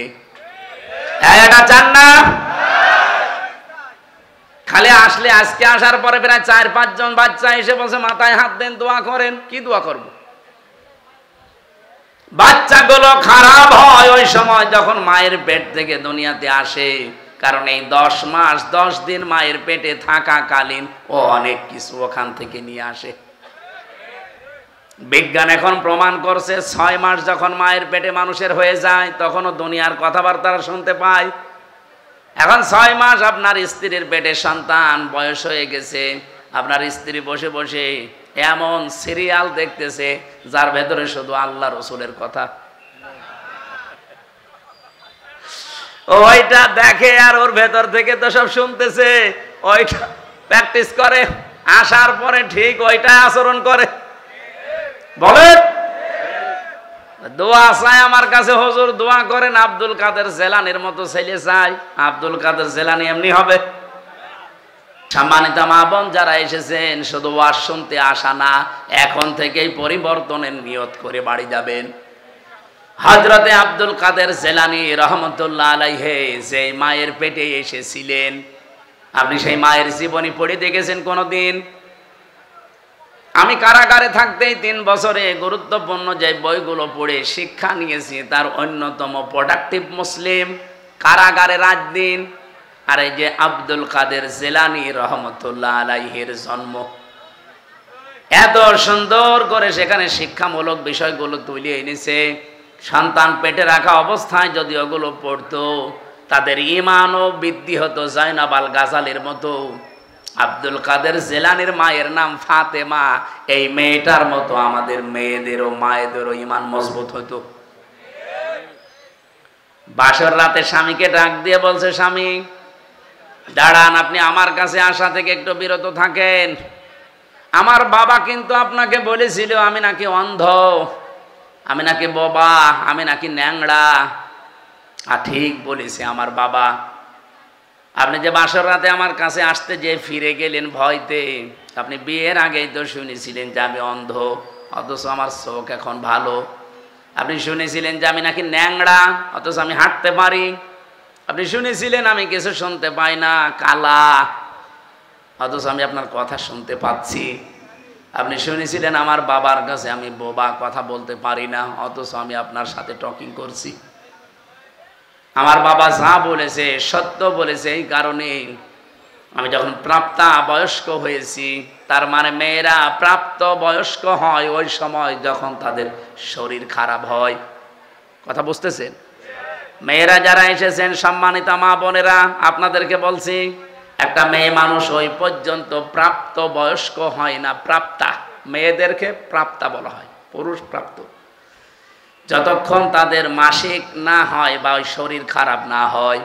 এটা চান না? খালি আসলে, আজকে আসার পরে প্রায় 4-5 জন বাচ্চা এসে বলছে মাথায় হাত দেন, দোয়া করেন। কি দোয়া করব? বাচ্চাগুলো খারাপ হয় ওই সময় যখন মায়ের পেট থেকে দুনিয়াতে আসে, কারণ এই 10 মাস 10 দিন মায়ের পেটে থাকাকালীন ও অনেক কিছু ওখান থেকে নিয়ে আসে। বিজ্ঞান এখন প্রমাণ করছে 6 মাস যখন মায়ের পেটে মানুষের হয়ে যায়, তখনও দুনিয়ার কথাবার্তা শুনতে পায়। এখন 6 মাস আপনার স্ত্রীর পেটে সন্তান বয়স হয়ে গেছে, আপনার স্ত্রী বসে বসে এমন সিরিয়াল দেখতেছে যার ভেতরে শুধু আল্লাহ রসুলের কথা। ওইটা দেখে আর ওর ভেতর থেকে তো সব শুনতেছে, ওইটা প্র্যাকটিস করে, আসার পরে ঠিক ওইটা আচরণ করে। বলেন, দোয়া চাই আমার কাছে হুজুর, দোয়া করেন আব্দুল কাদের জেলানির মতো ছেলে চাই। আব্দুল কাদের জেলানি এমনি হবে? সম্মানিত মা বোন যারা এসেছেন, শুধু ওয়াজ শুনতে আসা না, এখন থেকেই পরিবর্তনের নিয়ত করে বাড়ি যাবেন। হযরতে আব্দুল কাদের জেলানি রহমতুল্লাহ আলাইহি যে মায়ের পেটে এসেছিলেন, আপনি সেই মায়ের জীবনী পড়ে দেখেছেন কোনদিন? আমি কারাগারে থাকতেই 3 বছরে গুরুত্বপূর্ণ যে বইগুলো পড়ে শিক্ষা নিয়েছি, তার অন্যতম প্রোডাক্টিভ মুসলিম, কারাগারে রাত দিন। আর এই যে আব্দুল কাদের জেলানি রহমতুল্লাহ আলাইহির জন্ম, এত সুন্দর করে সেখানে শিক্ষামূলক বিষয়গুলো তুলে এনেছে। সন্তান পেটে রাখা অবস্থায় যদি ওগুলো পড়তো, তাদের ঈমানও বৃদ্ধি হতো জাইনাব আল গাজালির মতো। আব্দুল কাদের জেলানির মায়ের নাম ফাতেমা, এই মেয়েটার মতো আমাদের মেয়েদেরও মায়েদেরও ঈমান মজবুত হতো। বাসর রাতে স্বামীকে ডাক দিয়ে বলছে, স্বামী দাঁড়ান, আপনি আমার কাছে আসা থেকে একটু বিরত থাকেন। আমার বাবা কিন্তু আপনাকে বলেছিল আমি নাকি অন্ধ, আমি নাকি বোবা, আমি নাকি ন্যাংড়া। আর ঠিক বলেছে আমার বাবা। আপনি যে বাসর রাতে আমার কাছে আসতে যে ফিরে গেলেন ভয়তে, আপনি বিয়ের আগেই তো শুনেছিলেন যে আমি অন্ধ, অথচ আমার চোখ এখন ভালো। আপনি শুনেছিলেন যে আমি নাকি ন্যাংড়া, অথচ আমি হাঁটতে পারি। আপনি শুনেছিলেন আমি কিছু শুনতে পাই না, কালা, অথচ আমি আপনার কথা শুনতে পাচ্ছি। আপনি শুনেছিলেন আমার বাবার কাছে আমি বোবা, কথা বলতে পারি না, অথচ আমি আপনার সাথে টকিং করছি। আমার বাবা যা বলেছে সত্য বলেছে, এই কারণে আমি যখন প্রাপ্তা বয়স্ক হয়েছি, তার মানে মেয়েরা প্রাপ্ত বয়স্ক হয় ওই সময় যখন তাদের শরীর খারাপ হয়। কথা বুঝতেছেন? মেয়েরা যারা এসেছেন, সম্মানিত মা বোনেরা, আপনাদেরকে বলছি, একটা মেয়ে মানুষ ওই পর্যন্ত প্রাপ্ত বয়স্ক হয় না, প্রাপ্তা। মেয়েদেরকে প্রাপ্তা বলা হয়, পুরুষ প্রাপ্ত। যতক্ষণ তাদের মাসিক না হয় বা ওই শরীর খারাপ না হয়,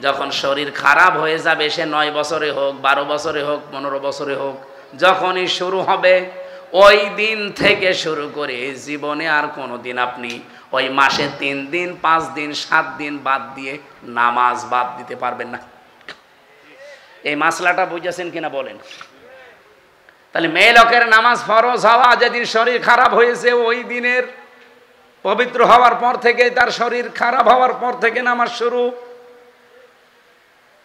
যখন শরীর খারাপ হয়ে যাবে, সে 9 বছরে হোক, 12 বছরে হোক, 15 বছরে হোক, যখনই শুরু হবে, ওই দিন থেকে শুরু করে জীবনে আর কোনো দিন আপনি ওই মাসে 3 দিন, 5 দিন, 7 দিন বাদ দিয়ে নামাজ বাদ দিতে পারবেন না। এই মাসলাটা বুঝেছেন কিনা বলেন? তাহলে মেয়ে লোকের নামাজ ফরজ হওয়া যেদিন শরীর খারাপ হয়েছে, ওই দিনের পবিত্র হওয়ার পর থেকে, তার শরীর খারাপ হওয়ার পর থেকে নামাজ শুরু।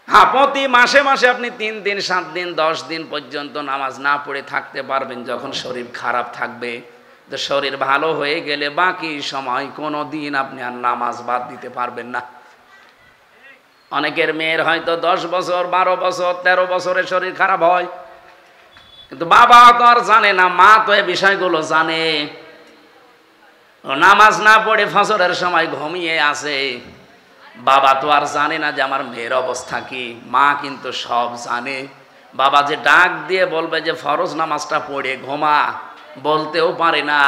হ্যাঁ, প্রতি মাসে মাসে আপনি 3 দিন, 7 দিন, 10 দিন পর্যন্ত নামাজ না পড়ে থাকতে পারবেন যখন শরীর খারাপ থাকবে। তো শরীর ভালো হয়ে গেলে বাকি সময় কোনো দিন আপনি আর নামাজ বাদ দিতে পারবেন না। অনেকের মেয়ের হয়তো 10 বছর 12 বছর 13 বছরে শরীর খারাপ হয়, কিন্তু বাবা তো আর জানে না, মা তো এই বিষয়গুলো জানে। নামাজ না পড়ে ফজরের সময় ঘুমিয়ে আসে, বাবা তো আর জানে না যে আমার মেয়ের অবস্থা কি। মা কিন্তু সব জানে। বাবা যে ডাক দিয়ে বলবে যে ফরজ নামাজটা পড়ে ঘুমা, বলতেও পারে না।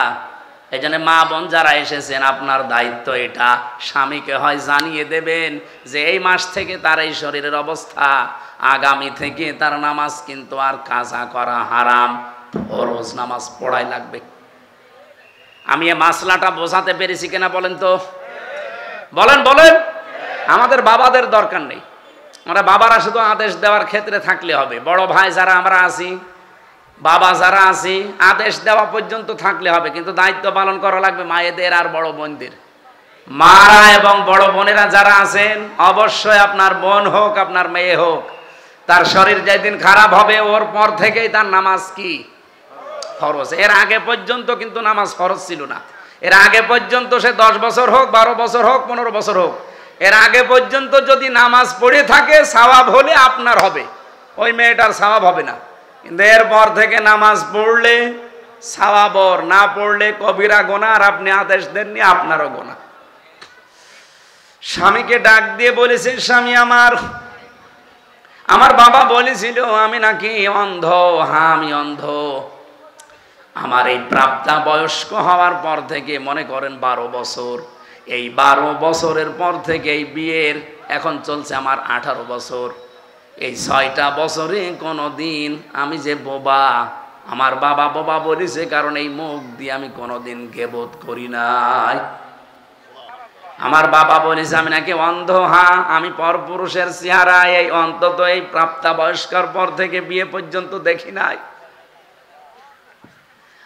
এই জন্য মা বোন যারা এসেছেন, আপনার দায়িত্ব এটা, স্বামীকে হয় জানিয়ে দেবেন যে এই মাস থেকে তার এই শরীরের অবস্থা, আগামী থেকে তার নামাজ কিন্তু আর কাজা করা হারাম, ফরজ নামাজ পড়াই লাগবে। আমি এই মাসলাটা বোঝাতে পেরেছি কিনা বলেন তো? বলেন বলেন। আমাদের বাবাদের দরকার নেই, আমরা বাবারা শুধু আদেশ দেওয়ার ক্ষেত্রে থাকলে হবে। বড় ভাই যারা আমরা আছি, বাবা যারা আছি, আদেশ দেওয়া পর্যন্ত থাকলে হবে, কিন্তু দায়িত্ব পালন করা লাগবে মায়েদের আর বড় বোনদের। মারা এবং বড় বোনেরা যারা আছেন, অবশ্যই আপনার বোন হোক আপনার মেয়ে হোক, তার শরীর যেদিন খারাপ হবে ওর পর থেকেই তার নামাজ কি ফরজ। এর আগে পর্যন্ত কিন্তু নামাজ ফরজ ছিল না। এর আগে পর্যন্ত সে 10 বছর হোক 12 বছর হোক 15 বছর হোক, এর আগে পর্যন্ত যদি নামাজ পড়ে থাকে সওয়াব হলে আপনার হবে, ওই মেয়েটার সওয়াব হবে না। কিন্তু এরপর থেকে নামাজ পড়লে সওয়াব, না পড়লে কবিরা গুনাহ, আর আপনি আদেশ দেননি, আপনারও গুনাহ। স্বামীকে ডাক দিয়ে বলেছে, স্বামী আমার বাবা বলেছিল আমি নাকি অন্ধ। হ্যাঁ আমি অন্ধ। আমার এই প্রাপ্তা বয়স্ক হওয়ার পর থেকে মনে করেন 12 বছর, এই 12 বছরের পর থেকে এই বিয়ের এখন চলছে আমার 18 বছর। এই 6টা বছরে কোনো দিন আমি যে বোবা, আমার বাবা বোবা বলেছে, কারণ এই মুখ দিয়ে আমি কোনোদিন গীবত করি নাই। আমার বাবা বলেছে আমি নাকি অন্ধ। হ্যাঁ আমি পরপুরুষের চেহারা এই অন্তত এই প্রাপ্তা বয়স্কর পর থেকে বিয়ে পর্যন্ত দেখি নাই।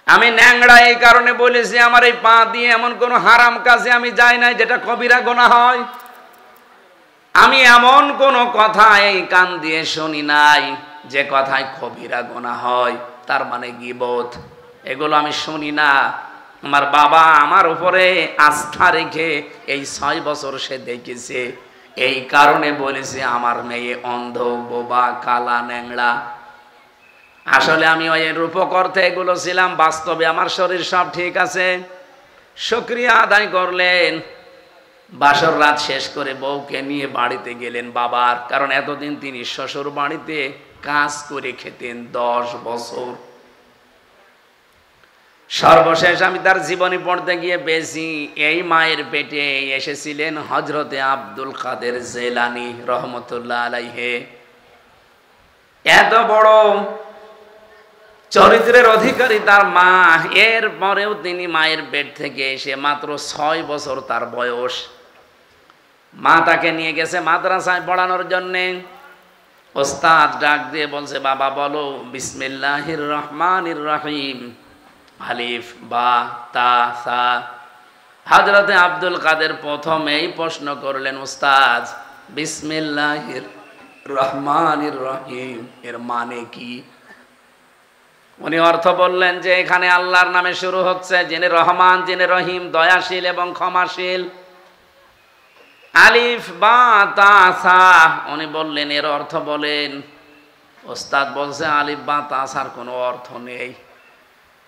আমি ন্যাংড়া এই কারণে বলেছি আমার এই পা দিয়ে এমন কোন হারাম কাজে আমি যাই নাই যেটা কবিরা গুনাহ হয়। আমি এমন কোন কথা এই কান দিয়ে শুনি নাই যে কথায় কবিরা গুনাহ হয়, তার মানে গীবত, এগুলো আমি শুনি না। আমার বাবা আমার উপরে আস্থা রেখে এই 6 বছর সে দেখেছে, এই কারণে বলেছে আমার মেয়ে অন্ধ, বোবা, কালা, ন্যাংড়া। আসলে আমি ওই রূপক অর্থে এগুলো ছিলাম, বাস্তবে আমার শরীর সব ঠিক আছে। শুকরিয়া আদায় করলেন। বাসর রাত শেষ করে বউকে নিয়ে বাড়িতে গেলেন বাবার, কারণ এতদিন তিনি শ্বশুর বাড়িতে কাজ করে খেতেন 10 বছর। সর্বশেষ আমি তার জীবনী পড়তে গিয়ে পেয়েছি এই মায়ের পেটে এসেছিলেন হযরতে আব্দুল কাদের জেলানী রহমতুল্লাহ আলাইহে। এত বড় চরিত্রের অধিকারী তার মা, এর পরেও তিনি মায়ের পেট থেকে এসে মাত্র 6 বছর তার বয়স, মা তাকে নিয়ে গেছে মাদ্রাসায় পড়ানোর জন্যে। ওস্তাদ ডাক দিয়ে বলছে, বাবা বলো বিসমিল্লাহির রহমানির রহিম, আলিফ বা তা সা। হযরতে আব্দুল কাদের প্রথমেই প্রশ্ন করলেন, উস্তাদ বিসমিল্লাহির রহমানির রহিম এর মানে কি? উনি অর্থ বললেন যে এখানে আল্লাহর নামে শুরু হচ্ছে, যিনি রহমান, যিনি রহিম, দয়াশীল এবং ক্ষমাশীল। আলিফ বা তা সা, উনি বললেন এর অর্থ বলেন। ওস্তাদ বলছে আলিফ বা তা সার কোনো অর্থ নেই।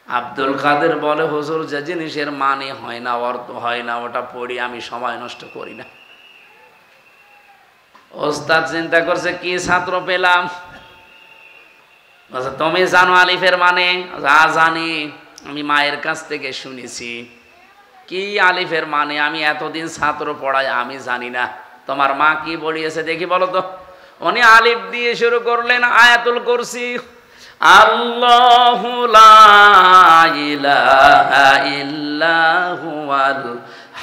আব্দুল কাদের বলে, হুজুর যে জিনিসের মানে হয় না, অর্থ হয় না, ওটা পড়ি আমি সময় নষ্ট করি না। ওস্তাদ চিন্তা করছে কি ছাত্র পেলাম। তুমি জানো আলিফের মানে? যা জানি, আমি মায়ের কাছ থেকে শুনেছি। কি আলিফের মানে? আমি এতদিন ছাত্র পড়াই, আমি জানি না। তোমার মা কি বলিয়েছে দেখি বলো তো। উনি আলিফ দিয়ে শুরু করলেন আয়াতুল কুরসি। আল্লাহু লা ইলাহা ইল্লা হুয়াল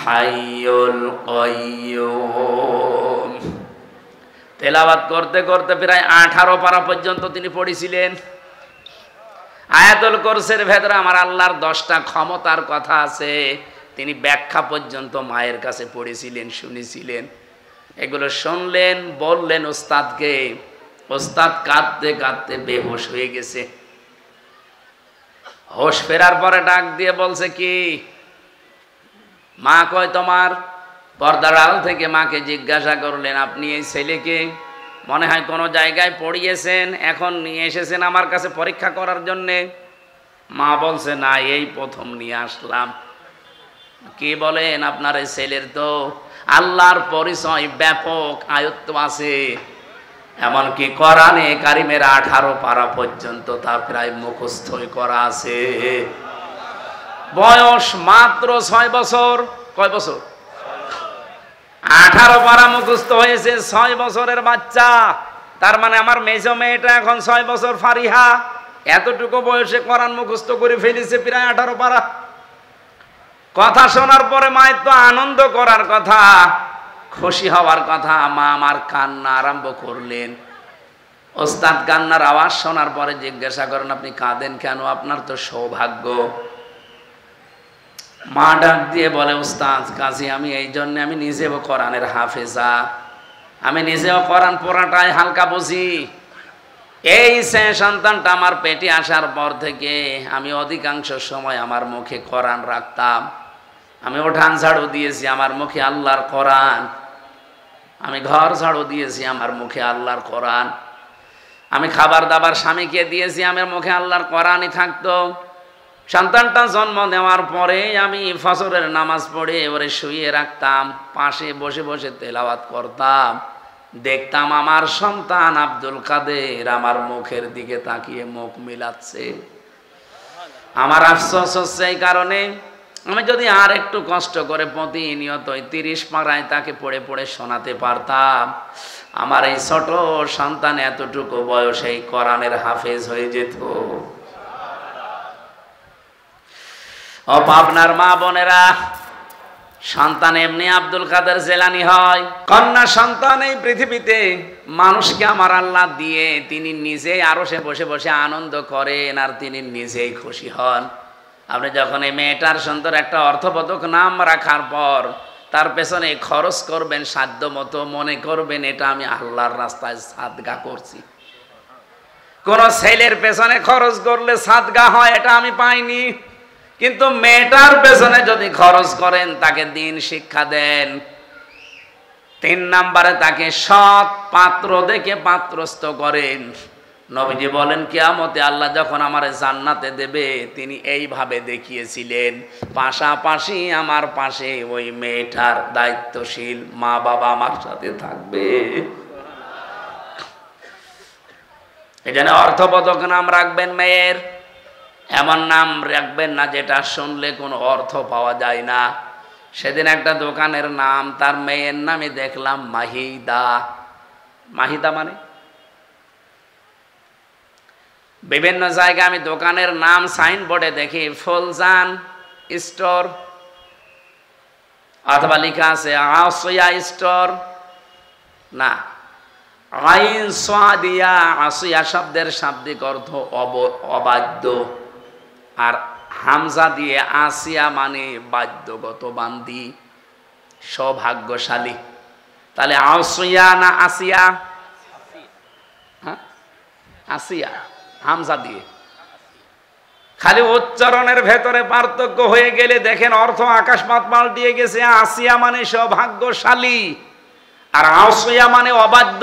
হাইয়ুল কাইয়্যুম। তেলাওয়াত করতে করতে প্রায় 18 পারা পর্যন্ত তিনি পড়েছিলেন। আয়াতুল কুরসির ভেতরে আমার আল্লাহর 10টা ক্ষমতার কথা আছে, তিনি ব্যাখ্যা পর্যন্ত মায়ের কাছে পড়েছিলেন, শুনেছিলেন। এগুলো শুনলেন, বললেন ওস্তাদকে। ওস্তাদ কাঁদতে কাঁদতে বেহুশ হয়ে গেছে। হোশ ফেরার পরে ডাক দিয়ে বলছে কি, মা কয় তোমার? পর্দার আড়াল থেকে মাকে জিজ্ঞাসা করলেন, আপনি এই ছেলেকে মনে হয় কোনো জায়গায় পড়িয়েছেন, এখন নিয়ে এসেছেন আমার কাছে পরীক্ষা করার জন্যে? মা বলছে, না, এই প্রথম নিয়ে আসলাম। কি বলেন? আপনার এই ছেলের তো আল্লাহর পরিচয় ব্যাপক আয়ত্ত আছে, এমনকি কোরআনে কারিমের 18 পারা পর্যন্ত তার প্রায় মুখস্থই করা আছে। বয়স মাত্র 6 বছর। কয় বছর? 18 পারা মুখস্থ হয়েছে 6 বছরের বাচ্চা। তার মানে আমার মেজো মেয়েটা এখন 6 বছর ফারিহা, এতটুকু বয়সে কোরআন মুখস্থ করে ফেলেছে প্রায় 18 পারা। কথা শোনার পরে মায়ের তো আনন্দ করার কথা, খুশি হওয়ার কথা। মা আমার কান্না আরম্ভ করলেন। ওস্তাদ কান্নার আওয়াজ শোনার পরে জিজ্ঞাসা করেন, আপনি কাঁদেন কেন? আপনার তো সৌভাগ্য। মা ডাক দিয়ে বলে, ওস্তাদ কাজী, আমি এই জন্য, আমি নিজেও কোরআনের হাফেজা, আমি নিজেও কোরআন পড়াটাই হালকা বুঝি। এই সন্তানটা আমার পেটে আসার পর থেকে আমি অধিকাংশ সময় আমার মুখে কোরআন রাখতাম। আমি উঠান ঝাড়ু দিয়েছি, আমার মুখে আল্লাহর কোরআন। আমি ঘর ঝাড়ু দিয়েছি, আমার মুখে আল্লাহর কোরআন। আমি খাবার দাবার স্বামীকে দিয়েছি, আমার মুখে আল্লাহর কোরআনই থাকতো। সন্তানটা জন্ম নেওয়ার পরে আমি ফজরের নামাজ পড়ে ওরে শুইয়ে রাখতাম, পাশে বসে বসে তেলাওয়াত করতাম। দেখতাম আমার সন্তান আব্দুল কাদের আমার মুখের দিকে তাকিয়ে মুখ মিলাচ্ছে। আমার আফসোস হচ্ছে এই কারণে, আমি যদি আর একটু কষ্ট করে প্রতিনিয়ত 30 পারায় তাকে পড়ে পড়ে শোনাতে পারতাম, আমার এই ছোট সন্তান এতটুকু বয়সে কোরআনের হাফেজ হয়ে যেত। ও পাবনার মা বোনেরা, সন্তান এমনি আব্দুল কাদের জেলানি হয়। কন্যা সন্তান এই পৃথিবীতে মানুষকে আমার আল্লাহ দিয়ে তিনি নিজেই আরশে বসে বসে আনন্দ করেন, আর তিনি নিজেই খুশি হন। আপনি যখন এই মেয়েটার সুন্দর একটা অর্থবোধক নাম রাখার পর তার পেছনে খরচ করবেন সাধ্য মতো, মনে করবেন এটা আমি আল্লাহর রাস্তায় সাদগা করছি। কোন ছেলের পেছনে খরচ করলে সাদগা হয় এটা আমি পাইনি, কিন্তু মেয়েটার পেছনে যদি খরচ করেন, তাকে দিন শিক্ষা দেন, 3 নম্বরে তাকে সৎ পাত্র দেখে পাত্রস্থ করেন। নবীজি বলেন, কিয়ামতে আল্লাহ যখন আমারে জান্নাতে দেবে, তিনি এইভাবে দেখিয়েছিলেন, পাশাপাশি আমার পাশে ওই মেয়েটার দায়িত্বশীল মা বাবা আমার সাথে থাকবে। এই জন্য অর্থবোধক নাম রাখবেন মেয়ের, এমন নাম রাখবেন না যেটা শুনলে কোনো অর্থ পাওয়া যায় না। সেদিন একটা দোকানের নাম, তার মেয়ের নামে দেখলাম মাহিদা। মাহিদা মানে বিভিন্ন জায়গায় আমি দোকানের নাম সাইনবোর্ডে দেখি ফুলজান স্টোর, অথবা লেখা আছে আসিয়া স্টোর। না, আইন সাদিয়া, আসিয়া শব্দের শাব্দিক অর্থ অবাধ্য, আর হামজা দিয়ে আসিয়া মানে বাধ্যগত বান্দি, সৌভাগ্যশালী। তাহলে আসিয়া না আসিয়া? হ্যাঁ, আসিয়া হামজা দিয়ে। খালি উচ্চারণের ভেতরে পার্থক্য হয়ে গেলে দেখেন অর্থ আকাশপাত পাল্টিয়ে গেছে। আসিয়া মানে সৌভাগ্যশালী, আর আসিয়া মানে অবাধ্য।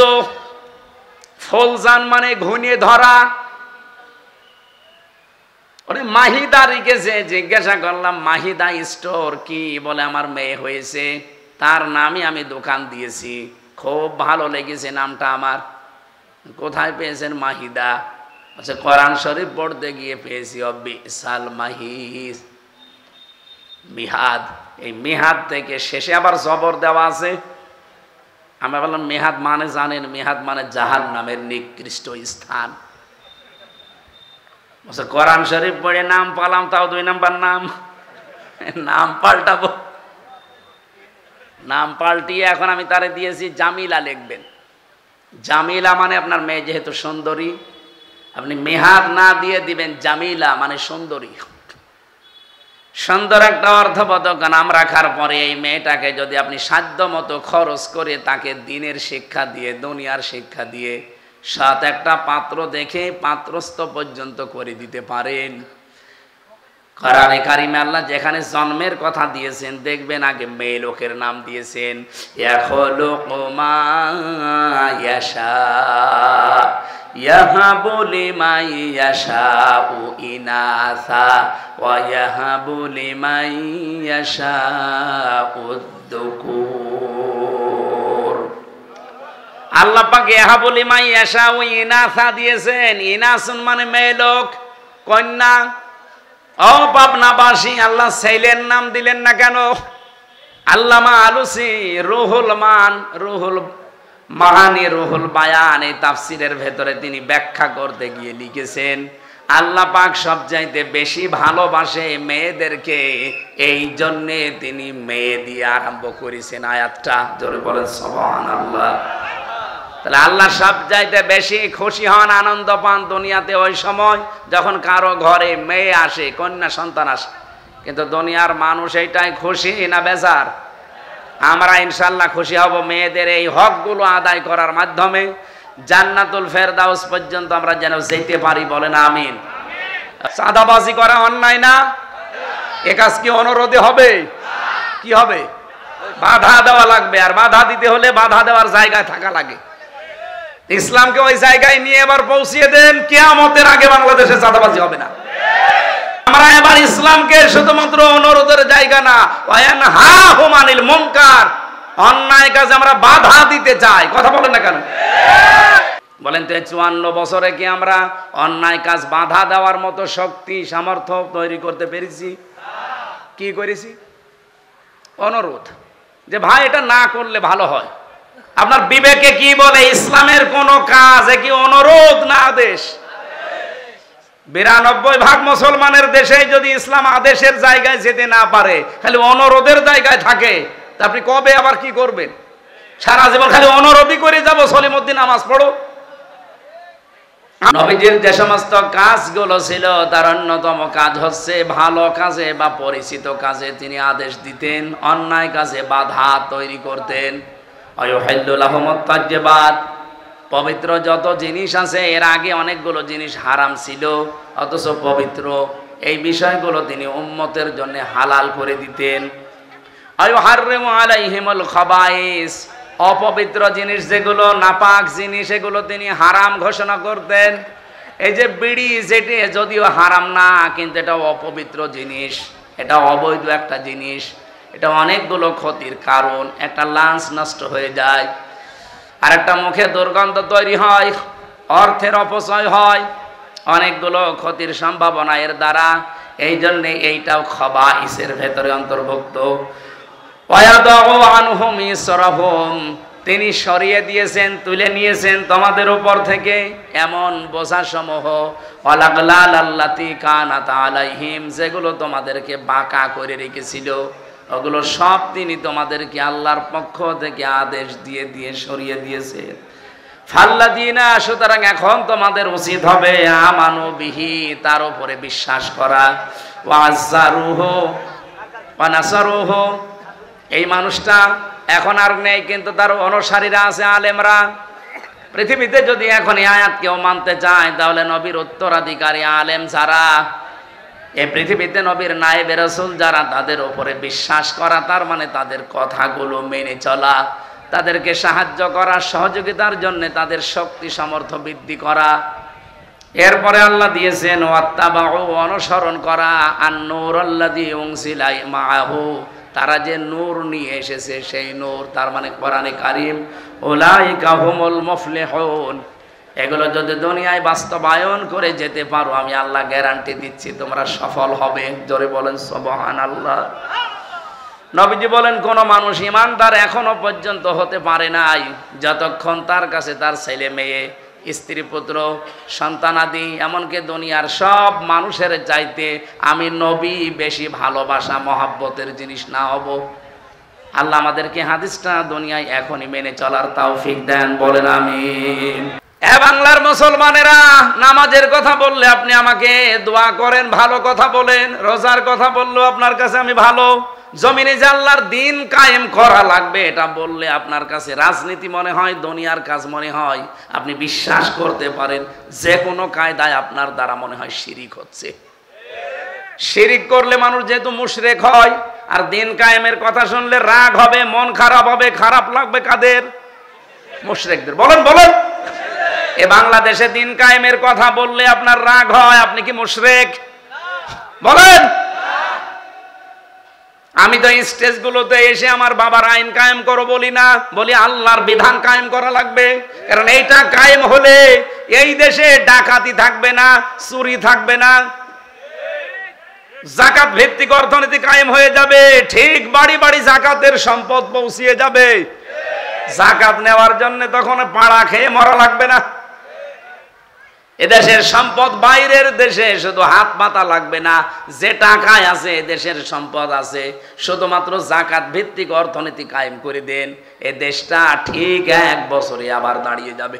ফুলজান মানে ঘুনিয়ে ধরা। ওরে মাহিদা রেখেছে, জিজ্ঞাসা করলাম মাহিদা স্টোর কি? বলে আমার মেয়ে হয়েছে, তার নামই আমি দোকান দিয়েছি। খুব ভালো লেগেছে নামটা আমার। কোথায় পেয়েছেন? মাহিদা। আচ্ছা, কোরআন শরীফ পড়তে গিয়ে পেয়েছি। বিসাল মাহিদ, মিহাদ। এই মিহাদ থেকে শেষে আবার জবর দেওয়া আছে। আমি বললাম মেহাদ মানে জানেন? মেহাদ মানে জাহান্নামের নিকৃষ্ট স্থান। কোরআন শরীফ পড়ে নাম পালাম, তাও 2 নাম্বার নাম। নাম পাল্টাবো, নাম পাল্টিয়ে এখন আমি তারে দিয়েছি জামিলা লিখবেন। জামিলা মানে আপনার মেয়ে যেহেতু সুন্দরী, আপনি মেহাদ না দিয়ে দিবেন জামিলা মানে সুন্দরী। সুন্দর একটা অর্থবোধক নাম রাখার পরে এই মেয়েটাকে যদি আপনি সাধ্য মতো খরচ করে তাকে দিনের শিক্ষা দিয়ে, দুনিয়ার শিক্ষা দিয়ে, সাথে একটা পাত্র দেখে পাত্রস্থ পর্যন্ত করে দিতে পারেন, কোরআনে কারিমে আল্লাহ যেখানে জন্মের কথা দিয়েছেন দেখবেন আগে মেয়ে লোকের নাম দিয়েছেন, ইয়াখলুকু মা ইয়াশা ইয়াহাবু লিমান ইয়াশাউ ইনাসা ওয়া ইয়াহাবু লিমান ইয়াশাউ যুকুর। আল্লাহ পাক ইয়াহাবু লিমান ইয়াশাউ ইনাসা দিয়েছেন। ইনাসুন মানে মেয়ে লোক, কন্যা। ও পাবনাবাসী, আল্লাহ ছেলের নাম দিলেন না কেন? আল্লামা আলুসি রুহুল মাহানি রুহুল বায়ান এই তাফসিরের ভেতরে তিনি ব্যাখ্যা করতে গিয়ে লিখেছেন, আল্লাহ পাক সবচাইতে বেশি ভালোবাসে মেয়েদেরকে, এই জন্যে তিনি মেয়ে দিয়ে আরম্ভ করেছেন আয়াতটা। জোরে বলেন সুবহানাল্লাহ। তাহলে আল্লাহ সবচাইতে বেশি খুশি হন, আনন্দ পান দুনিয়াতে ওই সময় যখন কারো ঘরে মেয়ে আসে, কন্যা সন্তান আসে। কিন্তু দুনিয়ার মানুষ এইটাই খুশি না বেজার? আমরা ইনশাল্লাহ খুশি হব মেয়েদের এই হকগুলো আদায় করার মাধ্যমে জান্নাতুল ফেরদাউস পর্যন্ত আমরা যেন যেতে পারি। বলেন আমিন। চাঁদাবাজি করা অন্যায় না? এ কাজ কি অনুরোধে হবে? কি হবে? বাধা দেওয়া লাগবে। আর বাধা দিতে হলে বাধা দেওয়ার জায়গায় থাকা লাগে। ইসলামকে ওই জায়গায় নিয়ে এবার পৌঁছিয়ে দেন, কিয়ামতের আগে বাংলাদেশে চাঁদাবাজি হবে না। আমরা এবার ইসলামকে শুধুমাত্র অনুরোধের জায়গা না, ওয়ানহাহু আনিল মুনকার, অন্যায় কাজে আমরা বাধা দিতে চাই। কথা বলেন না কেন? বলেন তো 54 বছরে কি আমরা অন্যায় কাজ বাধা দেওয়ার মতো শক্তি সামর্থ্য তৈরি করতে পেরেছি? কি করেছি? অনুরোধ, যে ভাই এটা না করলে ভালো হয়। আপনার বিবেকে কি বলে? ইসলামের কোন কাজ কি অনুরোধ না আদেশ? 92% মুসলমানের দেশে যদি ইসলাম আদেশের জায়গায় যেতে না পারে, খালি অনুরোধের জায়গায় থাকে, তা আপনি কবে আবার কি করবেন? সারা জীবন খালি অনুরোধই করে যাব, সলিমুদ্দিন নামাজ পড়ো। নবীজির যে সমস্ত কাজগুলো ছিল তার অন্যতম কাজ হচ্ছে ভালো কাজে বা পরিচিত কাজে তিনি আদেশ দিতেন, অন্যায় কাজে বাধা তৈরি করতেন। আয়ুহিল্লু লাহুমুত তাজ্জিবাত, পবিত্র যত জিনিস আছে, এর আগে অনেকগুলো জিনিস হারাম ছিল অথচ পবিত্র, এই বিষয়গুলো তিনি উম্মতের জন্য হালাল করে দিতেন। আয়ুহাররিমু আলাইহিমুল খাবাইস, অপবিত্র জিনিস যেগুলো, নাপাক জিনিস, এগুলো তিনি হারাম ঘোষণা করতেন। এই যে বিড়ি, যেটি যদিও হারাম না কিন্তু এটা অপবিত্র জিনিস, এটা অবৈধ একটা জিনিস, এটা অনেকগুলো ক্ষতির কারণ। একটা লাঞ্চ নষ্ট হয়ে যায়, আর একটা মুখে দুর্গন্ধ তৈরি হয়, অর্থের অপচয় হয়, অনেকগুলো ক্ষতির সম্ভাবনা এর দ্বারা। এই জন্যে এইটাও খাবাইসের ভেতরে অন্তর্ভুক্ত। তিনি সরিয়ে দিয়েছেন, তুলে নিয়েছেন তোমাদের উপর থেকে এমন বোঝাসমূহ, ওয়ালাগলাল আল্লাতী কানাত আলাইহিম, যেগুলো তোমাদেরকে বাঁকা করে রেখেছিল, ওগুলো সব তিনি তোমাদেরকে আল্লাহর পক্ষ থেকে আদেশ দিয়ে দিয়ে সরিয়ে দিয়েছেন। ফাল্লাযীনা, সুতরাং এখন তোমাদের উচিত হবে আমানু বিহি, তার উপরে বিশ্বাস করা, ওয়াজ্জারুহু ওয়া নাসারুহু, এই মানুষটা এখন আর নেই কিন্তু তার অনুসারীরা আছে, আলেমরা। পৃথিবীতে যদি এখন এই আয়াত কেউ মানতে চায় তাহলে নবীর উত্তরাধিকারী আলেম যারা, এই পৃথিবীতে নবীর নায়েবে রাসূল যারা, তাদের উপরে বিশ্বাস করা, তার মানে তাদের কথাগুলো মেনে চলা, তাদেরকে সাহায্য করা, সহযোগিতার জন্য তাদের শক্তি সামর্থ্য বৃদ্ধি করা। এরপরে আল্লাহ দিয়েছেন ওয়াত্তাবাউ, অনুসরণ করা, আন-নূর আল্লাযী উনজিলা মাআহু, তারা যে নূর নিয়ে এসেছে সেই নূর, তার মানে কোরআনে কারীম। উলাইকা হুমুল মুফলিহুন, এগুলো যদি দুনিয়ায় বাস্তবায়ন করে যেতে পারো, আমি আল্লাহ গ্যারান্টি দিচ্ছি তোমরা সফল হবে। জোরে বলেন সুবহানাল্লাহ। নবীজি বলেন কোন মানুষ ইমানদার এখনো পর্যন্ত হতে পারে নাই যতক্ষণ তার কাছে তার ছেলে মেয়ে, স্ত্রী পুত্র, সন্তানাদি, এমনকি দুনিয়ার সব মানুষের চাইতে আমি নবী বেশি ভালোবাসা মহাব্বতের জিনিস না হব। আল্লাহ আমাদেরকে হাদিসটা দুনিয়ায় এখনই মেনে চলার তৌফিক দেন। বলেন আমিন। বাংলার মুসলমানেরা, নামাজের কথা বললে আপনি আমাকে দোয়া করেন, ভালো কথা বলেন। রোজার কথা বললেও আপনার কাছে আমি ভালো। জমিনে যে আল্লাহর দিন কায়েম করা লাগবে এটা বললে আপনার কাছে রাজনীতি মনে হয়, দুনিয়ার কাজ মনে হয়। আপনি বিশ্বাস করতে পারেন যে কোনো কায়দায় আপনার দ্বারা মনে হয় শিরিক হচ্ছে। শিরিক করলে মানুষ যেহেতু মুশরিক হয়, আর দিন কায়েমের কথা শুনলে রাগ হবে, মন খারাপ হবে। খারাপ লাগবে কাদের? মুশরিকদের। বলেন বলেন, এ বাংলাদেশে দিন কায়েমের কথা বললে আপনার রাগ হয়, আপনি কি মুশরিক? বলেন। আমি তো স্টেজগুলোতে এসে আমার বাবার আইন কায়েম করো বলি না, বলি আল্লাহর বিধান কায়েম করা লাগবে। কারণ এইটা কায়েম হলে এই দেশে ডাকাতি থাকবে না, চুরি থাকবে না, যাকাত ভিত্তিক অর্থনীতি কায়েম হয়ে যাবে। ঠিক বাড়ি বাড়ি যাকাতের সম্পদ পৌঁছিয়ে যাবে। যাকাত নেওয়ার জন্য তখন পাড়া খেয়ে মরা লাগবে না। এদেশের সম্পদ বাইরের দেশে শুধু হাত পাতা লাগবে না। যে টাকায় আছে দেশের সম্পদ আছে, শুধুমাত্র যাকাত ভিত্তিক অর্থনীতি কায়েম করে দেন, এ দেশটা ঠিক 1 বছরে আবার দাঁড়িয়ে যাবে।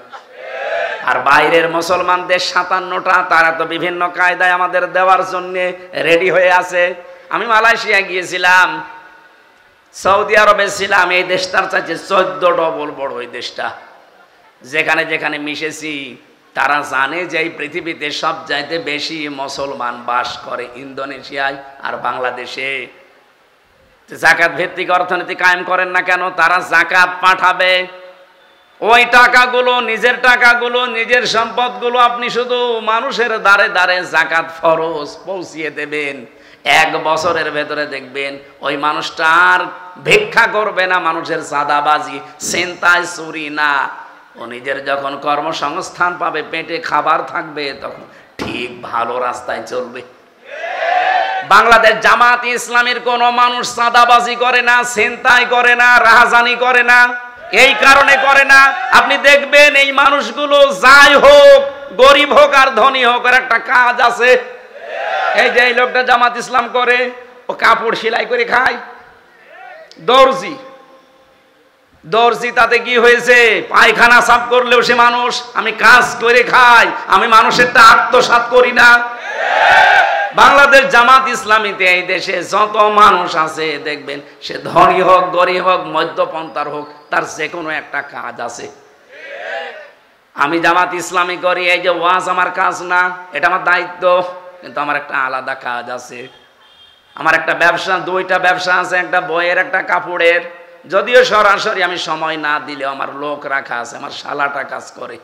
আর বাইরের মুসলমান দেশ 57টা, তারা তো বিভিন্ন কায়দায় আমাদের দেওয়ার জন্য রেডি হয়ে আছে। আমি মালয়েশিয়া গিয়েছিলাম, সৌদি আরবে ছিলাম, এই দেশটার চাইতে 14 ডবল বড় এই দেশটা। যেখানে যেখানে মিশেছি তারা জানে যে এই পৃথিবীতে সব চাইতে বেশি মুসলমান বাস করে ইন্দোনেশিয়ায় আর বাংলাদেশে। যাকাত ভিত্তিক অর্থনীতি কায়েম করেন না কেন? তারা যাকাত পাঠাবে, ওই টাকাগুলো, নিজের টাকাগুলো, নিজের সম্পদগুলো আপনি শুধু মানুষের দ্বারে দ্বারে যাকাত ফরজ পৌঁছিয়ে দেবেন। 1 বছরের ভেতরে দেখবেন ওই মানুষটা আর ভিক্ষা করবে না, মানুষের চাঁদাবাজি, ছিনতাই, চুরি না। ও নিজের যখন কর্মসংস্থান পাবে, পেটে খাবার থাকবে, তখন ঠিক ভালো রাস্তায় চলবে। বাংলাদেশ জামাত ইসলামের কোন মানুষ চাঁদাবাজি করে না, ছিনতাই করে না, রাহাজানি করে না। এই কারণে করে না, আপনি দেখবেন এই মানুষগুলো যাই হোক, গরিব হোক আর ধনী হোক, আর একটা কাজ আছে। এই যে এই লোকটা জামাত ইসলাম করে, ও কাপড় সেলাই করে খায়, দর্জি। তাতে কি হয়েছে? পায়খানা সাফ করলেও সে মানুষ। আমি কাজ করে খাই, আমি মানুষেরটা আত্মসাৎ করি না। বাংলাদেশ জামাত ইসলামীতে এই দেশে যত মানুষ আছে দেখবেন, সে ধনী হোক, গরিব হোক, মধ্যপন্থার হোক, তার যে কোনো একটা কাজ আছে। আমি জামাত ইসলামী করি, এই যে ওয়াজ আমার কাজ না, এটা আমার দায়িত্ব, কিন্তু আমার একটা আলাদা কাজ আছে। আমার একটা ব্যবসা, 2টা ব্যবসা আছে, একটা বইয়ের, একটা কাপড়ের। যদিও সরাসরি আমি সময় না দিলেও আমার লোক রাখা আছে, আমার শালাটা কাজ করে,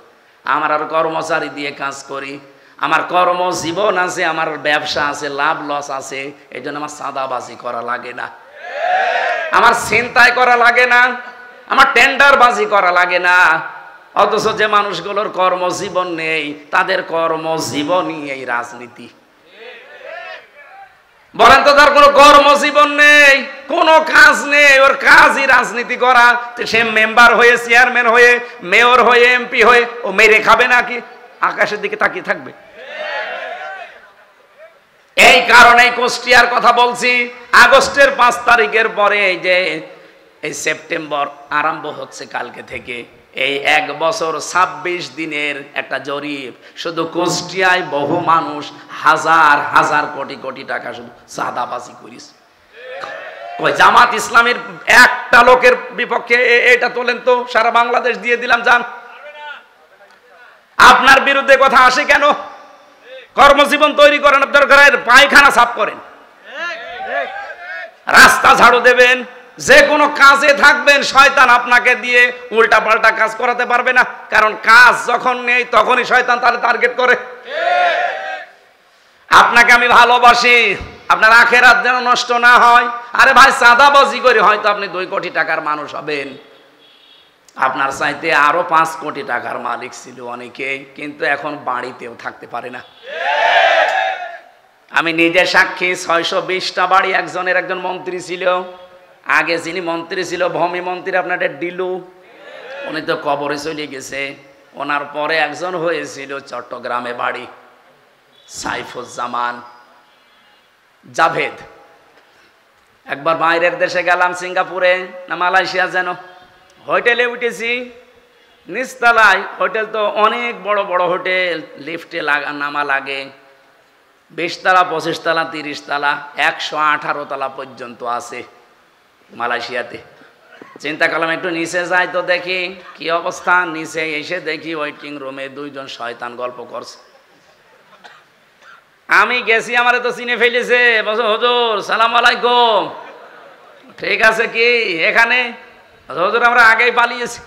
আমার আর কর্মচারী দিয়ে কাজ করি। আমার কর্মজীবন আছে, আমার ব্যবসা আছে, লাভ লস আছে। এই জন্য আমার চাঁদাবাজি করা লাগে না, আমার ছিনতাই করা লাগে না, আমার টেন্ডারবাজি করা লাগে না। অথচ যে মানুষগুলোর কর্মজীবন নেই, তাদের কর্মজীবনই এই রাজনীতি। বলেন তো, তার কোনো কর্মজীবন নেই, কোনো কাজ নেই, ওর কাজই রাজনীতি করা। সে মেম্বার হয়ে, চেয়ারম্যান হয়ে, মেয়র হয়ে, এমপি হয়ে ও মেরে খাবে নাকি? আকাশের দিকে তাকিয়ে থাকবে? এই কারণে কুষ্টিয়ার কথা বলছি। আগস্টের 5 তারিখের পরে এই যে এই সেপ্টেম্বর আরম্ভ হচ্ছে কালকে থেকে, এই 1 বছর 26 দিনের একটা জরিপ, শুধু কুষ্টিয়ায় বহু মানুষ হাজার হাজার কোটি কোটি টাকা শুধু চাঁদাবাজি করিস। ওই জামাত ইসলামের একটা লোকের বিপক্ষে এটা তোলেন তো, সারা বাংলাদেশ দিয়ে দিলাম, যান। আপনার বিরুদ্ধে কথা আসে কেন? কর্মজীবন তৈরি করেন, আপনার ঘরের পায়খানা সাফ করেন, রাস্তা ঝাড়ু দেবেন, যে কোনো কাজে থাকবেন। শয়তান আপনাকে দিয়ে উল্টা পাল্টা কাজ করাতে পারবে না, কারণ কাজ যখন নেই তখনই শয়তান তার টার্গেট করে। আপনাকে আমি ভালোবাসি, আপনার আখেরাত যেন নষ্ট না হয়। আরে ভাই, চাঁদাবাজি করে হয়তো আপনি 2 কোটি টাকার মানুষ হবেন, আপনার চাইতে আরো 5 কোটি টাকার মালিক ছিল অনেকে, কিন্তু এখন বাড়িতেও থাকতে পারে না। আমি নিজে সাক্ষী, 620টা বাড়ি একজন মন্ত্রী ছিল। আগে যিনি মন্ত্রী ছিল, ভূমি মন্ত্রী, আপনার ডিলু, উনি তো কবরে চলে গেছে। ওনার পরে একজন হয়েছিল চট্টগ্রামে বাড়ি, সাইফুজ্জামান জাভেদ। একবার বাইরের দেশে গেলাম, সিঙ্গাপুরে না মালয়েশিয়া যেন, হোটেলে উঠেছি, নিচতলায়। হোটেল তো অনেক বড় বড় হোটেল, লিফটে নামা লাগে। 20 তলা, 25 তলা, 30 তলা, 118 তলা পর্যন্ত আছে মালয়েশিয়াতে। চিন্তা করলাম একটু নিচে যাই তো দেখি কি অবস্থা। নিচে এসে দেখি ওয়েটিং রুমে 2 জন শয়তান গল্প করছে। আমি গেছি, আমারে তো চিনে ফেলেছে, বলছে হুজুর সালাম আলাইকুম। ঠিক আছে, কি এখানে? হুজুর আমরা আগেই পালিয়েছি।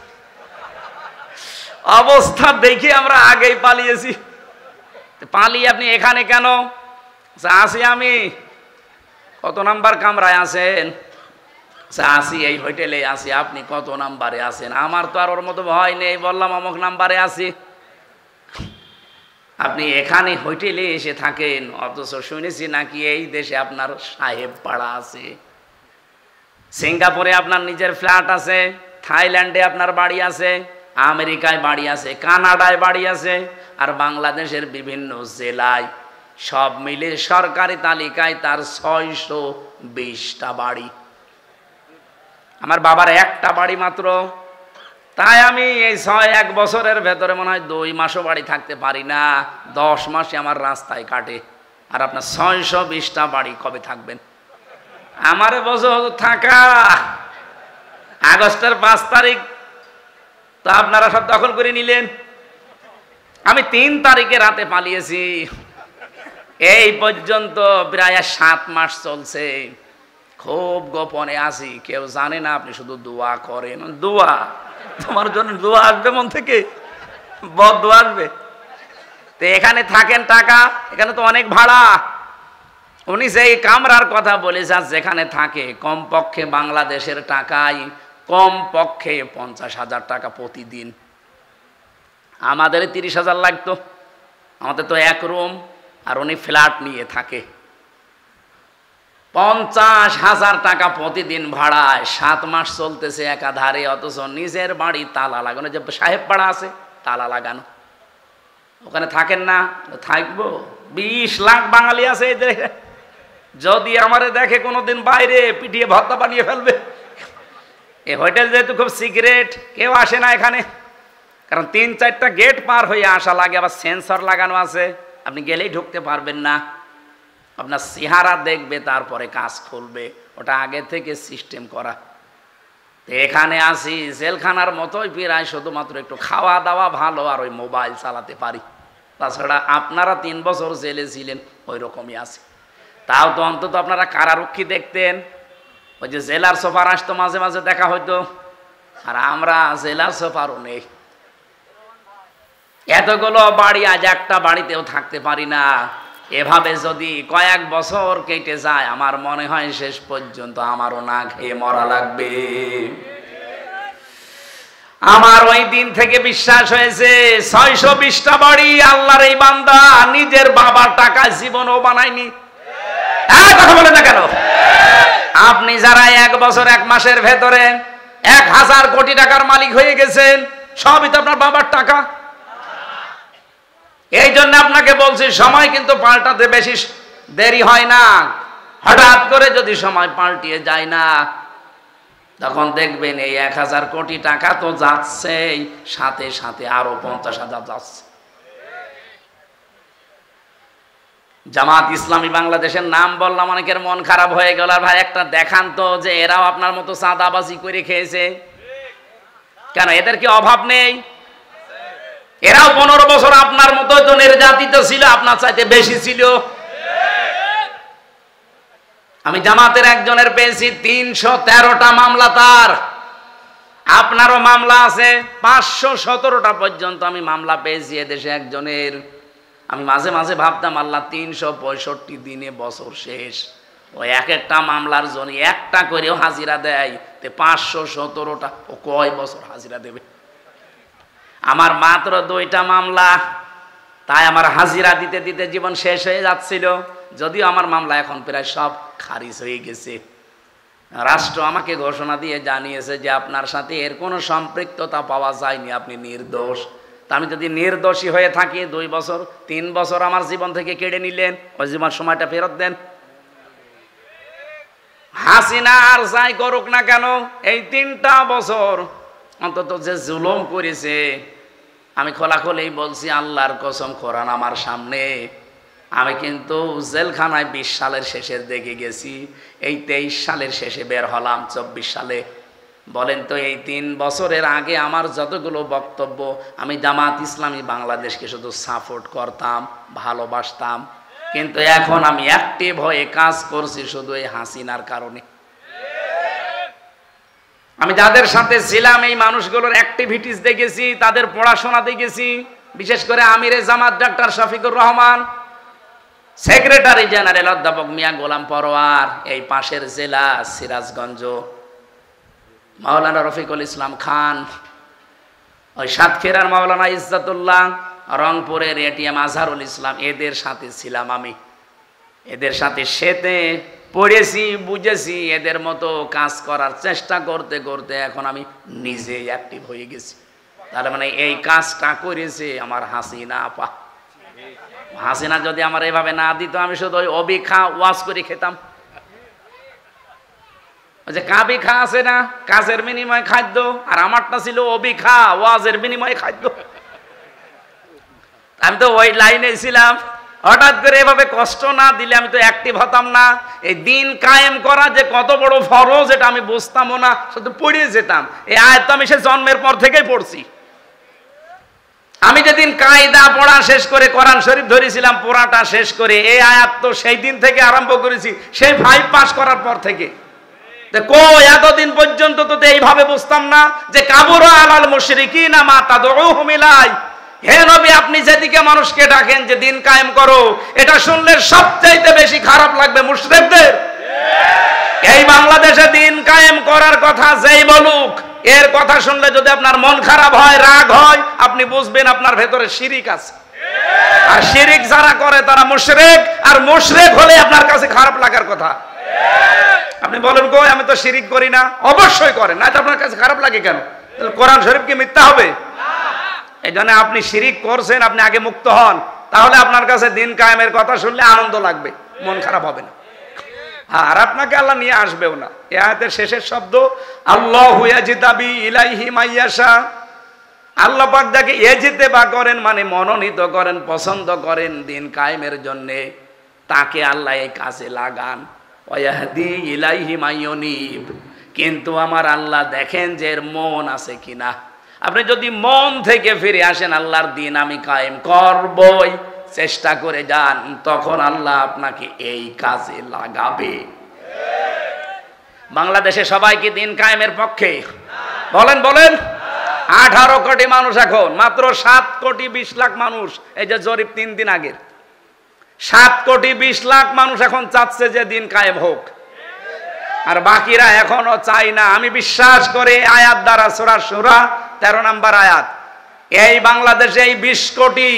অবস্থা দেখে আমরা আগেই পালিয়েছি। পালিয়ে আপনি এখানে কেন? আসি আমি। কত নাম্বার কামরায় আছেন? আসি এই হোটেলে আসি। আপনি কত নাম্বারে আছেন? আমার তো আর ওর মতো ভয় নেই, বললাম অমুক নাম্বারে আছি। আপনি এখানে হোটেলে এসে থাকেন, অথচ শুনেছি নাকি এই দেশে আপনার সাহেব পাড়া আছে, সিঙ্গাপুরে আপনার নিজের ফ্ল্যাট আছে, থাইল্যান্ডে আপনার বাড়ি আছে, আমেরিকায় বাড়ি আছে, কানাডায় বাড়ি আছে, আর বাংলাদেশের বিভিন্ন জেলায় সব মিলে সরকারি তালিকায় তার 620টা বাড়ি। আমার বাবার একটা বাড়ি মাত্র। তাই আমি এই 1 বছরের ভেতরে মনে হয় 2 মাসও বাড়ি থাকতে পারি না, 10 মাসে আমার রাস্তায় কাটে। আর আপনার 620টা বাড়ি কবে থাকবেন? আমারে বছর থাকা আগস্টের 5 তারিখ তো আপনারা সব দখল করে নিলেন। আমি 3 তারিখে রাতে পালিয়েছি। এই পর্যন্ত প্রায় 7 মাস চলছে। খুব গোপনে আছি, কেউ জানে না। আপনি শুধু দোয়া করেন। দোয়া? তোমার জন্য দোয়া আসবে মন থেকে? বদদোয়া আসবে? তো এখানে থাকেন টাকা, এখানে তো অনেক ভাড়া। উনি সেই কামরার কথা বলেছেন, যেখানে থাকে কমপক্ষে বাংলাদেশের টাকায় কমপক্ষে 50,000 টাকা প্রতিদিন। আমাদের 30,000 লাগতো। আমাদের তো 1 রুম, আর উনি ফ্ল্যাট নিয়ে থাকে। 50,000 টাকা প্রতিদিন ভাড়ায় 7 মাস চলতেছে একাধারে, অথচ নিজের বাড়ি তালা লাগানো। যে সাহেব পাড়া আছে তালা লাগানো, ওখানে থাকেন না? থাকবো। 20 লাখ বাঙালি আছে এই দেশে। যদি আমারে দেখে কোনোদিন বাইরে, পিটিয়ে ভর্তা বানিয়ে ফেলবে। এই হোটেল যেহেতু খুব সিক্রেট, কেউ আসে না এখানে, কারণ 3-4টা গেট পার হয়ে আসা লাগে, আবার সেন্সর লাগানো আছে, আপনি গেলেই ঢুকতে পারবেন না। আপনার চেহারা দেখবে, তারপরে কাজ খুলবে, ওটা আগে থেকে সিস্টেম করা। তো এখানে আসি জেলখানার মতোই প্রায়, শুধুমাত্র একটু খাওয়া দাওয়া ভালো, আর ওই মোবাইল চালাতে পারি। তাছাড়া আপনারা 3 বছর জেলে ছিলেন, ওই রকমই আছে। তাও তো অন্তত আপনারা কারারক্ষী দেখতেন। ওই যে জেলার সোফার আসতো, মাঝে মাঝে দেখা হইতো, আর আমরা জেলার সোফারও নেই। এতগুলো বাড়ি, আজ একটা বাড়িতেও থাকতে পারি না। এভাবে যদি কয়েক বছর কেটে যায়, আমার মনে হয় শেষ পর্যন্ত আমারও না খেয়ে মরা লাগবে। আমার ওই দিন থেকে বিশ্বাস হয়েছে 620টা বাড়ি আল্লাহর এই বান্দা নিজের বাবার টাকায় জীবনও বানায়নি। কথা বলে না কেন? আপনি যারা 1 বছর 1 মাসের ভেতরে 1000 কোটি টাকার মালিক হয়ে গেছেন, সবই তো আপনার বাবার টাকা। এই জন্য আপনাকে বলছি, সময় কিন্তু পাল্টাতে বেশি দেরি হয় না। হঠাৎ করে যদি সময় পাল্টিয়ে যায় না, তখন দেখবেন এই 1000 কোটি টাকা তো যাচ্ছে, সাথে সাথে আরো 50,000 যাচ্ছে। জামাত ইসলামী বাংলাদেশের নাম বললাম, অনেকের মন খারাপ হয়ে গেল। আর ভাই একটা দেখান তো যে এরাও আপনার মতো চাঁদাবাজি করে খেয়েছে। কেন, এদের কি অভাব নেই? এরাও 15 বছর আপনার মতো তো নির্যাতিত ছিল, আপনার চাইতে বেশি ছিল। আমি জামাতের একজনের পেয়েছি 313টা মামলা তার। আপনারও মামলা আছে 517টা পর্যন্ত আমি মামলা পেয়েছি এদেশে একজনের। আমি মাঝে মাঝে ভাবতাম, আল্লাহ 365 দিনে বছর শেষ, ওই এক একটা মামলার জন্য একটা করেও হাজিরা দেয়, তে 517টা ও কয় বছর হাজিরা দেবে? আমার মাত্র 2টা মামলা, তাই আমার হাজিরা দিতে দিতে জীবন শেষ হয়ে যাচ্ছিল। যদিও আমার মামলা এখন প্রায় সব খারিজ হয়ে গেছে। রাষ্ট্র আমাকে ঘোষণা দিয়ে জানিয়েছে যে আপনার সাথে এর কোনো সম্পৃক্ততা পাওয়া যায়নি, আপনি নির্দোষ। তা আমি যদি নির্দোষী হয়ে থাকি, 2 বছর 3 বছর আমার জীবন থেকে কেড়ে নিলেন, ওই জীবন সময়টা ফেরত দেন। হাসিনা আর যাই করুক না কেন, এই 3টা বছর অন্তত যে জুলুম করেছে, আমি খোলাখুলি বলছি, আল্লাহর কসম, কোরআন আমার সামনে, আমি কিন্তু জেলখানায় 20 সালের শেষের দিকে গেছি, এই 23 সালের শেষে বের হলাম 24 সালে। বলেন তো, এই 3 বছরের আগে আমার যতগুলো বক্তব্য, আমি জামাত ইসলামী বাংলাদেশকে শুধু সাপোর্ট করতাম, ভালোবাসতাম, কিন্তু এখন আমি অ্যাক্টিভ হয়ে কাজ করছি শুধু এই হাসিনার কারণে। আমি যাদের সাথে ছিলাম এই মানুষগুলোর অ্যাক্টিভিটিস দেখেছি, তাদের পড়াশোনা দেখেছি। বিশেষ করে আমিরে Jamaat doctor Shafiqur Rahman, secretary general অধ্যাপক মিয়া গোলাম পরোয়ার, এই পাশের জেলা সিরাজগঞ্জ মাওলানা রফিকুল ইসলাম খান, ওই সাতক্ষীরার মাওলানা ইজ্জাতুল্লাহ, রংপুরের এটিএম আজহারুল ইসলাম, এদের সাথে ছিলাম আমি। এদের সাথে সেতে পড়েছি, বুঝেছি। এদের মতো কাজ করার চেষ্টা করতে করতে এখন আমি নিজে অ্যাক্টিভ হয়ে গেছি। তাহলে মানে এই কাজটা করেছে আমার হাসিনা আপা। হাসিনা যদি আমার এভাবে না দিত, আমি শুধু ওই অবিখা ওয়াজ করে খেতাম। যে কাবিখা আছে না, কাজের বিনিময় খাদ্য, আর আমারটা ছিল অবিখা ওয়াজের বিনিময়ে খাদ্য। আমি তো ওই লাইনে ছিলাম। হঠাৎ করে এভাবে কষ্ট না দিলে আমি তো অ্যাক্টিভ হতাম না। এই দিন কায়েম করা যে কত বড় ফরজ এটা আমি বুঝতামও না, শুধু পড়িয়ে যেতাম। এই আয়াত তো আমি সে জন্মের পর থেকেই পড়ছি। আমি যেদিন কায়দা পড়া শেষ করে কোরআন শরীফ ধরেছিলাম, পড়াটা শেষ করে এই আয়াত তো সেই দিন থেকে আরম্ভ করেছি, সেই 5 পাস করার পর থেকে। এতদিন পর্যন্ত তো এইভাবে বুঝতাম না যে কাবুরা আলাল মুশরিকিনা মা তাদউহুম ইলাই। হে নবী, আপনি যেদিকে মানুষকে ডাকেন যে দিন কায়েম করো, এটা শুনলে সবচাইতে বেশি খারাপ লাগবে মুশরিকদের। এই বাংলাদেশে দিন কায়েম করার কথা যেই বলুক, এর কথা শুনলে যদি আপনার মন খারাপ হয়, রাগ হয়, আপনি বুঝবেন আপনার ভেতরে শিরিক আছে। আর শিরিক যারা করে তারা মুশরিক, আর মুশরিক হলে আপনার কাছে খারাপ লাগার কথা। আপনি বলেন কই আমি তো শিরিক করি না, অবশ্যই করেন, না তো আপনার কাছে খারাপ লাগে কেন? কোরআন শরীফ কি মিথ্যা হবে? এই জন্য আপনি শিরিক করছেন, আপনি আগে মুক্ত হন, তাহলে আপনার কাছে দিন কায়েমের কথা শুনলে আনন্দ লাগবে, মন খারাপ হবে না। আর আপনাকে আল্লাহ নিয়ে আসবেও না। এই আয়াতের শেষের শব্দ আল্লাহু ইয়াজতাবি ইলাইহি মাইয়াশা। আল্লাহ পাক যাকে ইজতেবা করেন মানে মনোনীত করেন, পছন্দ করেন দিন কায়েমের জন্য, তাকে আল্লাহ এই কাজে লাগান। ওয়াহদি ইলাইহি মাইয়ুনিব। কিন্তু আমার আল্লাহ দেখেন যে এর মন আছে কিনা। আপনি যদি মন থেকে ফিরে আসেন, আল্লাহর দিন আমি কায়েম করবই, চেষ্টা করে যান, তখন আল্লাহ আপনাকে এই কাজে লাগাবে। বাংলাদেশে সবাই কি দিন কায়েমের পক্ষে? বলেন বলেন। 18 কোটি মানুষ, এখন মাত্র 7 কোটি 20 লাখ মানুষ, এই যে জরিপ 3 দিন আগের, 7 কোটি 20 লাখ মানুষ এখন চাচ্ছে যে দিন কায়েম হোক, আর বাকিরা এখনো চাই না। আমি বিশ্বাস করে আয়াত দ্বারা, সূরা শুরা 13 নম্বর আয়াত, এই বাংলাদেশে এই 20 কোটি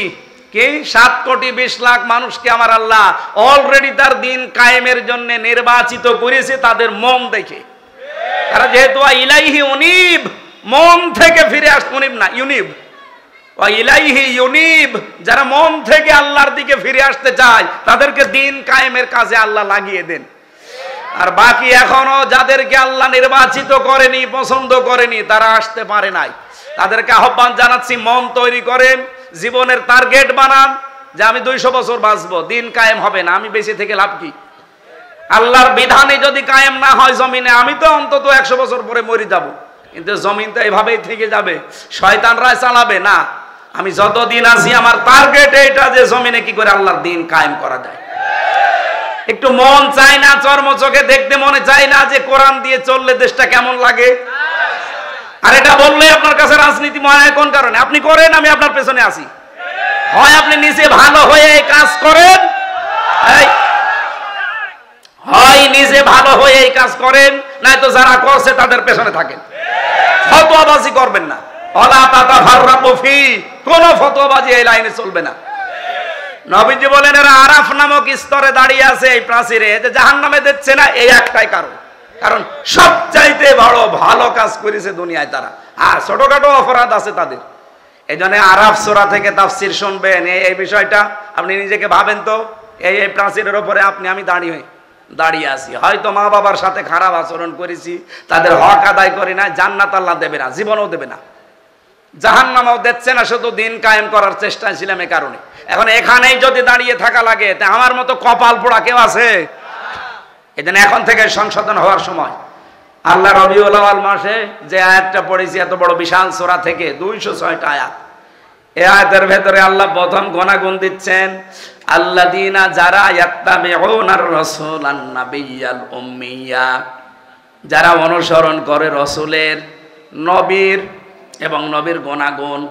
কি 7 কোটি 20 লাখ মানুষকে আমার আল্লাহ অলরেডি তার দিন কায়েমের জন্য নির্বাচিত করেছে তাদের মন দেখে। তারা যেহেতু ইলাইহি উনিব, মন থেকে ফিরে আস, উনিব না ইউনিব, ইলাইহি ইউনিব, যারা মন থেকে আল্লাহর দিকে ফিরে আসতে চায় তাদেরকে দিন কায়েমের কাজে আল্লাহ লাগিয়ে দেন। আর বাকি এখনো যাদেরকে আল্লাহ নির্বাচিত করেনি, পছন্দ করেনি, তারা আসতে পারে নাই, তাদেরকে আহ্বান জানাচ্ছি, মন তৈরি করেন, জীবনের টার্গেট বানান যে আমি 200 বছর বাঁচবো, দিন কায়েম হবে না, আমি বেঁচে থেকে লাভ কি? আল্লাহর বিধানে যদি কায়েম না হয় জমিনে, আমি তো অন্তত 100 বছর পরে মরে যাব, কিন্তু জমিন তো এভাবেই থেকে যাবে, শয়তানরা চালাবে না। আমি যতদিন আছি আমার টার্গেট এইটা যে জমিনে কি করে আল্লাহর দিন কায়েম করা যায়। একটু মন চায় না, চর্ম চোখে দেখতে মনে চায় না যে কোরআন দিয়ে চললে দেশটা কেমন লাগে? আর এটা বললে আপনার কাছে রাজনীতি মনে হয় কোন কারণে? আপনি করেন, আমি আপনার পেছনে আছি। হয় আপনি নিজে ভালো হয়ে এই কাজ করেন, হয় নিজে ভালো হয়ে এই কাজ করেন, নয়তো যারা করছে তাদের পেছনে থাকেন। ফতোয়াবাজি করবেন না, ওয়ালা তাতাফাররাকু ফি, কোন ফতোয়াবাজি এই লাইনে চলবে না। নবীজি বলেন এরা আরাফ নামক স্তরে দাঁড়িয়ে আছে এই প্রাচীরে, যে জাহান্নামে দিচ্ছে না, এই একটাই কারণ, কারণ সবচাইতে বড় ভালো কাজ করেছে দুনিয়ায় তারা, আর ছোটখাটো অপরাধ আছে তাদের। এই জন্য আরাফ সূরা থেকে তাফসীর শুনবেন, এই বিষয়টা আপনি নিজেকে ভাবেন তো, এই প্রাচীরের উপরে আমি দাঁড়িয়ে আছি, হয়তো মা বাবার সাথে খারাপ আচরণ করেছি, তাদের হক আদায় করি না, জান্নাত আল্লাহ দেবে না, জীবনও দেবে না, জাহান্নামও দিচ্ছে না, শুধু দিন কায়েম করার চেষ্টায় ছিলাম এ কারণে। এখন এখানেই যদি দাঁড়িয়ে থাকা লাগে, তা আমার মতো কপাল পোড়া কেউ আছে? এই জন্য এখন থেকে সংশোধন হওয়ার সময়। আল্লাহ রবিউল আউয়াল মাসে যে আয়াতটা পড়েছি এত বড় বিশাল সূরা থেকে 206টা আয়াত, এই আয়াতের ভেতরে আল্লাহ প্রথম গুনাহগুণ দিচ্ছেন, আল্লাযীনা যারা ইয়াত্তাবিউনার রাসূলান নাবিয়্যাল উম্মিয়্যা, যারা অনুসরণ করে রসুলের, নবীর এবং নবীর গুণাগুণ।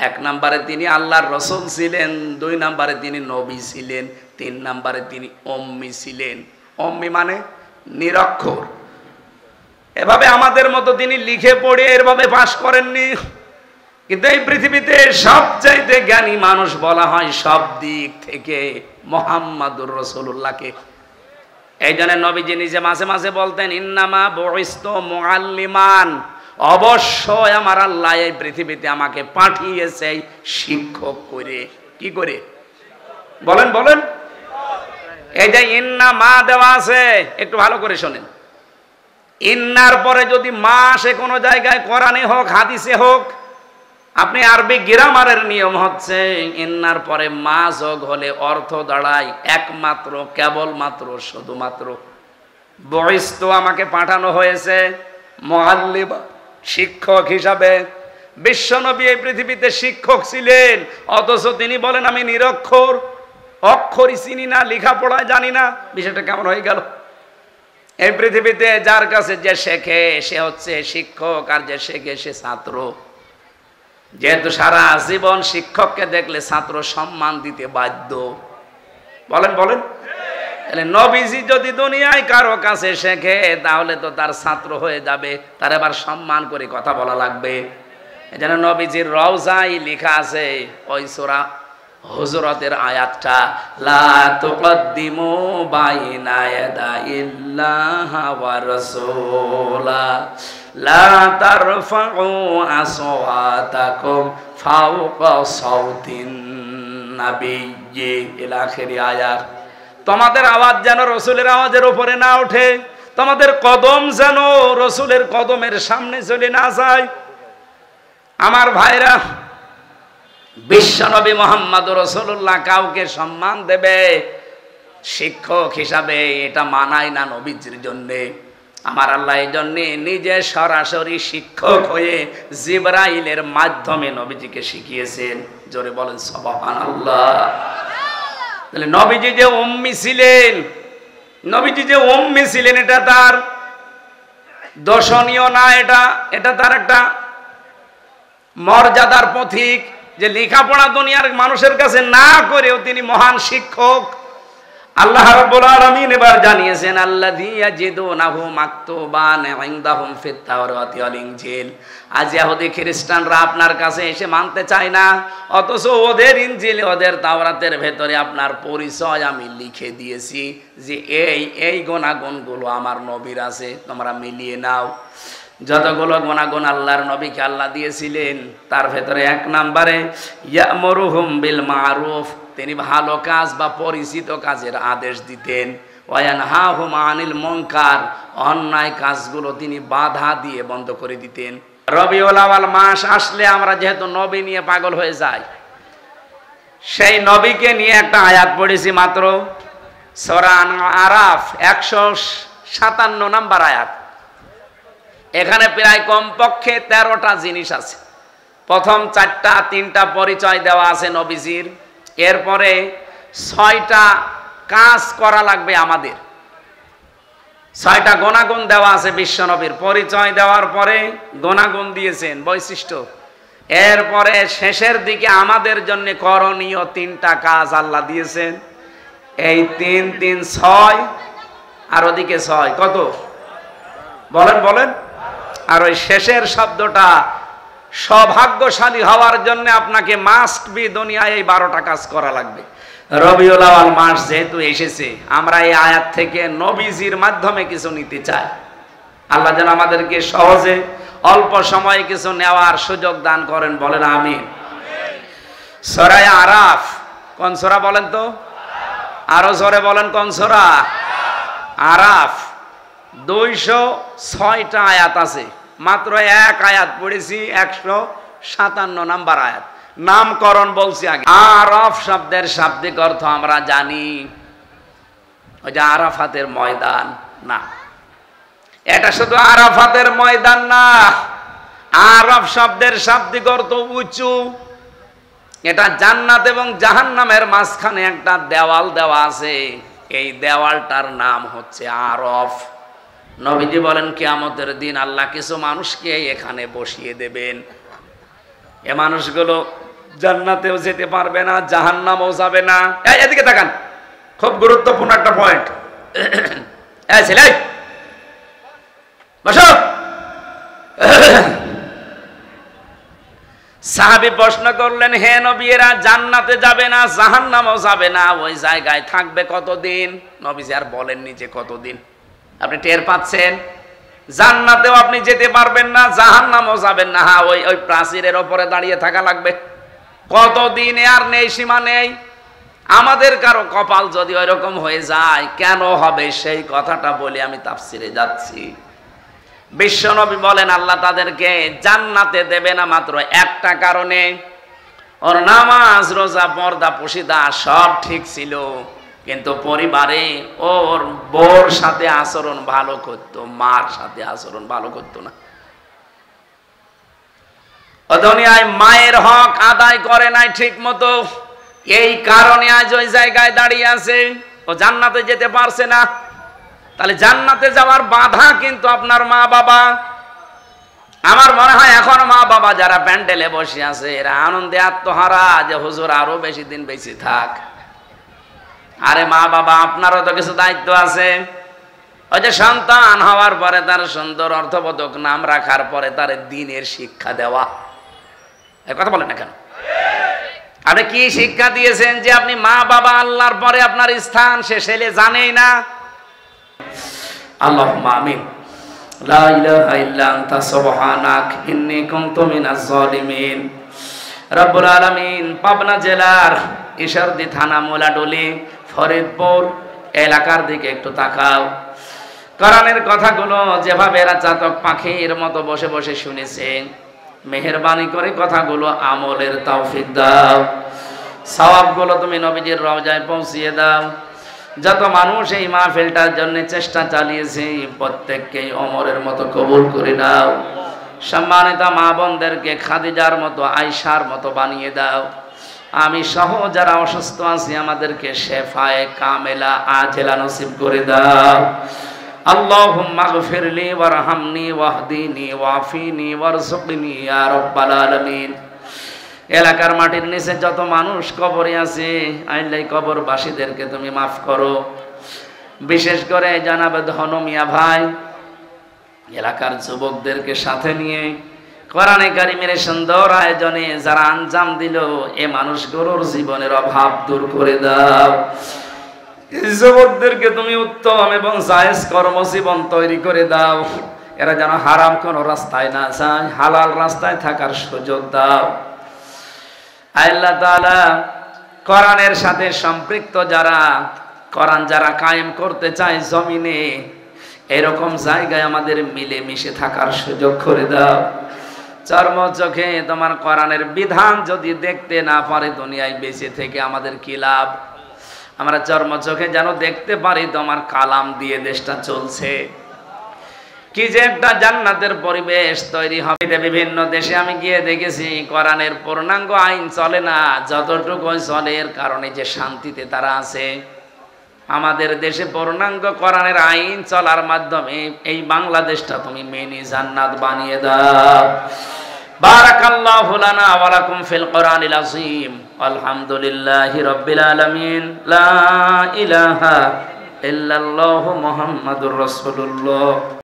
1 নম্বরে তিনি আল্লাহর রসুল ছিলেন, 2 নম্বরে তিনি নবী ছিলেন, 3 নম্বরে তিনি উম্মি ছিলেন। উম্মি মানে নিরক্ষর। এভাবে আমাদের মতো তিনি লিখে পড়ে এভাবে পাশ করেননি, কিন্তু এই পৃথিবীতে সবচাইতে জ্ঞানী মানুষ বলা হয় সব দিক থেকে মুহাম্মাদুর রাসূলুল্লাহকে। এই জন্য নবীজি নিজে মাঝে মাঝে বলতেন, ইন্নামা বুইস্তু মুআল্লিমান, অবশ্যই আমার আল্লাহ এই পৃথিবীতে আমাকে পাঠিয়েছে শিক্ষক করে। কি করে বলেন বলেন? এই যে ইন্না মা দেওয়া আছে, একটু ভালো করে শোনেন। ইন্নার পরে যদি মা আসে কোনো জায়গায়, কোরআনে হোক হাদিসে হোক, আপনি আরবি গ্রামারের নিয়ম হচ্ছে ইন্নার পরে মা যোগ হলে অর্থ দাঁড়ায় একমাত্র, কেবলমাত্র, শুধুমাত্র। বুইস্তু আমাকে পাঠানো হয়েছে, মুআল্লিমা শিক্ষক হিসাবে। বিশ্বনবী এই পৃথিবীতে শিক্ষক ছিলেন, অথচ তিনি বলেন আমি নিরক্ষর, অক্ষরই চিনি না, লেখাপড়া জানি না। বিষয়টা কেমন হয়ে গেল? এই পৃথিবীতে যার কাছে যে শেখে সে হচ্ছে শিক্ষক, আর যে শেখে সে ছাত্র। যেহেতু সারা জীবন শিক্ষককে দেখলে ছাত্র সম্মান দিতে বাধ্য। বলেন বলেন? তাহলে নবীজি যদি দুনিয়ায় কারো কাছে শেখে তাহলে তো তার ছাত্র হয়ে যাবে, তার এবার সম্মান করে কথা বলা লাগবে। এজন্য নবীজির রওজায় লেখা আছে ওই সূরা হুজুরাতের আয়াতটা, লা তুকদ্দিমু বাইনা ইয়াদাইল্লাহি ওয়া রাসূলা লা তারফাউ আসওয়াতাকুম ফাওকা সাউতিন নাবিয়্যি ইলা আখির আয়াত। তোমাদের আওয়াজ যেন রসুলের আওয়াজের উপরে না ওঠে, তোমাদের কদম যেন রসুলের কদমের সামনে চলে না যায়। আমার ভাইরা, বিশ্বনবী মুহাম্মদ রাসূলুল্লাহ কাউকে সম্মান দেবে শিক্ষক হিসাবে, এটা মানায় না নবীজির জন্যে। আমার আল্লাহ এই জন্যে নিজে সরাসরি শিক্ষক হয়ে জিবরাইলের মাধ্যমে নবীজিকে শিখিয়েছেন। জোরে বলেন সুবহানাল্লাহ। তাহলে নবীজি যে উম্মি ছিলেন, নবীজি যে উম্মি ছিলেন এটা তার দর্শনীয় না, এটা তার একটা মর্যাদার পথিক, যে লেখাপড়া দুনিয়ার মানুষের কাছে না করেও তিনি মহান শিক্ষক। আল্লাহ রাব্বুল আলামিন এবার জানিয়েছেন, আল্লাযী ইয়াজিদুনাহু মাকতুবান ইনদাহুম ফিত তাওরাতি ওয়াল ইনজিল। আজ ইহুদি খ্রিস্টানরা আপনার কাছে এসে মানতে চায় না, অথচ ওদের ইনজিল, ওদের তাওরাতের ভেতরে আপনার পরিচয় আমি লিখে দিয়েছি যে এই গুণাগুণগুলো আমার নবীর আছে, তোমরা মিলিয়ে নাও। যতগুলো গুণাগুণ আল্লাহর নবীকে আল্লাহ দিয়েছিলেন তার ভেতরে 1 নম্বরে ইয়ামুরুহুম বিল মারুফ, তিনি ভালো কাজ বা পরিচিত কাজের আদেশ দিতেন। ওয়ায়ানহাহুম আনিল মুনকার, অন্যায় কাজগুলো তিনি বাধা দিয়ে বন্ধ করে দিতেন। রবিউল আউয়াল মাস আসলে আমরা যেহেতু নবী নিয়ে পাগল হয়ে যাই, সেই নবীকে নিয়ে একটা আয়াত পড়েছি মাত্র, সূরা আরাফ 157 নম্বর আয়াত। এখানে প্রায় কমপক্ষে 13টা জিনিস আছে। প্রথম 3টা পরিচয় দেওয়া আছে নবীজির, এরপরে 6টা কাজ করা লাগবে আমাদের, 6টা গুণাগুণ দেওয়া আছে বিশ্বনবীর। পরিচয় দেওয়ার পরে গুণাগুণ দিয়েছেন, বৈশিষ্ট্য। এরপরে শেষের দিকে আমাদের জন্য করণীয় 3টা কাজ আল্লাহ দিয়েছেন। এই 3 3 6 আর ওদিকে 6 কত? বলেন বলেন। আর ওই শেষের শব্দটা, সৌভাগ্যশালী হওয়ার জন্য আপনাকে মাস্ট বি দুনিয়ায় এই 12টা কাজ করা লাগবে। রবিউল আউয়াল মাস যেহেতু এসেছে, আমরা এই আয়াত থেকে নবীজির মাধ্যমে কিছু নিতে চাই। আল্লাহ যেন আমাদেরকে সহজে অল্প সময়ে কিছু নেওয়ার সুযোগ দান করেন, বলেন আমিন। সূরা আরাফ কোন সূরা বলেন তো? আরো জোরে বলেন, কোন সূরা? আরাফ। 206টা আয়াত আছে, মাত্র 1 আয়াত পড়েছি, 157 নম্বর আয়াত। নামকরণ বলছি আগে। আরাফ শব্দের শাব্দিক অর্থ আমরা জানি, ওই যে আরাফাতের ময়দান না, এটা শুধু আরাফাতের ময়দান না। আরাফ শব্দের শাব্দিক অর্থ উঁচু, এটা জান্নাত এবং জাহান্নামের মাঝখানে একটা দেওয়াল দেওয়া আছে, এই দেওয়ালটার নাম হচ্ছে আরফ। নবীজি বলেন কিয়ামতের দিন আল্লাহ কিছু মানুষকে এখানে বসিয়ে দেবেন। এ মানুষগুলো জান্নাতেও যেতে পারবে না, জাহান্নামেও যাবে না। এদিকে তাকান, খুব গুরুত্বপূর্ণ একটা পয়েন্ট। এই ছেলে বসো। সাহাবী প্রশ্ন করলেন, হে নবী, এরা জান্নাতে যাবে না, জাহান্নামেও যাবে না, ওই জায়গায় থাকবে কতদিন? নবীজি আর বলেননি যে কতদিন। আপনি টের পাচ্ছেন, জান্নাতেও আপনি যেতে পারবেন না, জাহান্নামেও যাবেন না। হ্যাঁ, ওই প্রাচীরের ওপরে দাঁড়িয়ে থাকা লাগবে। কতদিন আর নেই, সীমা নেই। আমাদের কারো কপাল যদি ওই রকম হয়ে যায়, কেন হবে সেই কথাটা বলে আমি তাফসিরে যাচ্ছি। বিশ্বনবী বলেন আল্লাহ তাদেরকে জান্নাতে দেবে না মাত্র একটা কারণে, ওর নামাজ রোজা পর্দা পশিদা সব ঠিক ছিল, কিন্তু পরিবারে ওর বউর সাথে আচরণ ভালো করতো, মার সাথে আচরণ ভালো করতো না। ও দুনিয়ায় মায়ের হক আদায় করে নাই ঠিক মতো, এই কারণে আজ ওই জায়গায় দাঁড়িয়ে আছে, ও জান্নাতে যেতে পারছে না। তাহলে জান্নাতে যাওয়ার বাধা কিন্তু আপনার মা বাবা। আমার মনে হয় এখন মা বাবা যারা প্যান্ডেলে বসে আছে এরা আনন্দে আত্মহারা যে হুজুর আরো বেশি দিন বেঁচে থাক। আরে মা বাবা, আপনারও তো কিছু দায়িত্ব আছে। ওই যে সন্তান হওয়ার পরে তার সুন্দর অর্থবোধক নাম রাখার পরে তার দ্বীনের শিক্ষা দেওয়া। এই কথা বলেন না কেন? আপনি কি শিক্ষা দিয়েছেন যে আপনি মা বাবা আল্লাহর পরে আপনার স্থান সে ছেলে জানেই না? আল্লাহুম্মা আমিন। লা ইলাহা ইল্লা আনতা সুবহানাক ইন্নী কুনতু মিনাজ জালিমিন। রব্বুল আলামিন পাবনা জেলার ঈশ্বরদী থানা মোলাডলি ফরিদপুর এলাকার দিকে একটু তাকাও। কোরআনের কথাগুলো যেভাবে এরা চাতক পাখির মতো বসে বসে শুনেছে, মেহেরবানি করে কথাগুলো আমলের তৌফিক দাও। সওয়াবগুলো তুমি নবীজির রওজায় পৌঁছিয়ে দাও। যত মানুষ এই মাহফিলটার জন্য চেষ্টা চালিয়েছে প্রত্যেককে ওমরের মতো কবুল করে দাও। সম্মানিত মা বোনদেরকে খাদিজার মতো, আয়েশার মতো বানিয়ে দাও। আমি সহ যারা অসুস্থ আছি আমাদেরকে শেফায়ে কামেলা আজেলা নসিব করে দাও। আল্লাহুম্মা গফিরলি ওয়ারহামনি ওয়াহদিনি ওয়াফিনি ওয়ারযুকনি ইয়া রাব্বাল আলামিন। এলাকার মাটির নিচে যত মানুষ কবরে আছে আল্লাহ কবরবাসীদেরকে তুমি মাফ করো। বিশেষ করে জানাবে ধন মিয়া ভাই এলাকার যুবকদেরকে সাথে নিয়ে কোরআনে কারিমের সুন্দর আয়োজনে যারা আঞ্জাম দিল, এ মানুষগুলোর জীবনের অভাব দূর করে দাও। যুবকদেরকে তুমি উত্তম এবং জায়েজ কর্মজীবন তৈরি করে দাও। এরা যেন হারাম কোনো রাস্তায় না যায়, হালাল রাস্তায় থাকার সুযোগ দাও। আল্লাহ তাআলা কোরআনের সাথে সম্পৃক্ত যারা, কোরআন যারা কায়েম করতে চায় জমিনে, এরকম জায়গায় আমাদের মিলে মিশে থাকার সুযোগ করে দাও। চর্ম চোখে তোমার কোরআনের বিধান যদি দেখতে না পারে দুনিয়ায় বেঁচে থেকে আমাদের কি লাভ? আমরা চর্ম চোখে যেন দেখতে পারি তোমার কালাম দিয়ে দেশটা চলছে, কি যে একটা জান্নাতের পরিবেশ তৈরি হবে। বিভিন্ন দেশে আমি গিয়ে দেখেছি কোরআনের পূর্ণাঙ্গ আইন চলে না, যতটুকু চলে এর কারণে যে শান্তিতে তারা আছে। আমাদের দেশে পূর্ণাঙ্গ কোরআনের আইন চলার মাধ্যমে এই বাংলাদেশটা তুমি মিনি জান্নাত বানিয়ে দাও। বারাকাল্লাহু লানা ওয়া লাকুম ফিল কোরআনিল আযীম। আলহামদুলিল্লাহি রাব্বিল আলামিন। লা ইলাহা ইল্লাল্লাহু মুহাম্মাদুর রাসূলুল্লাহ।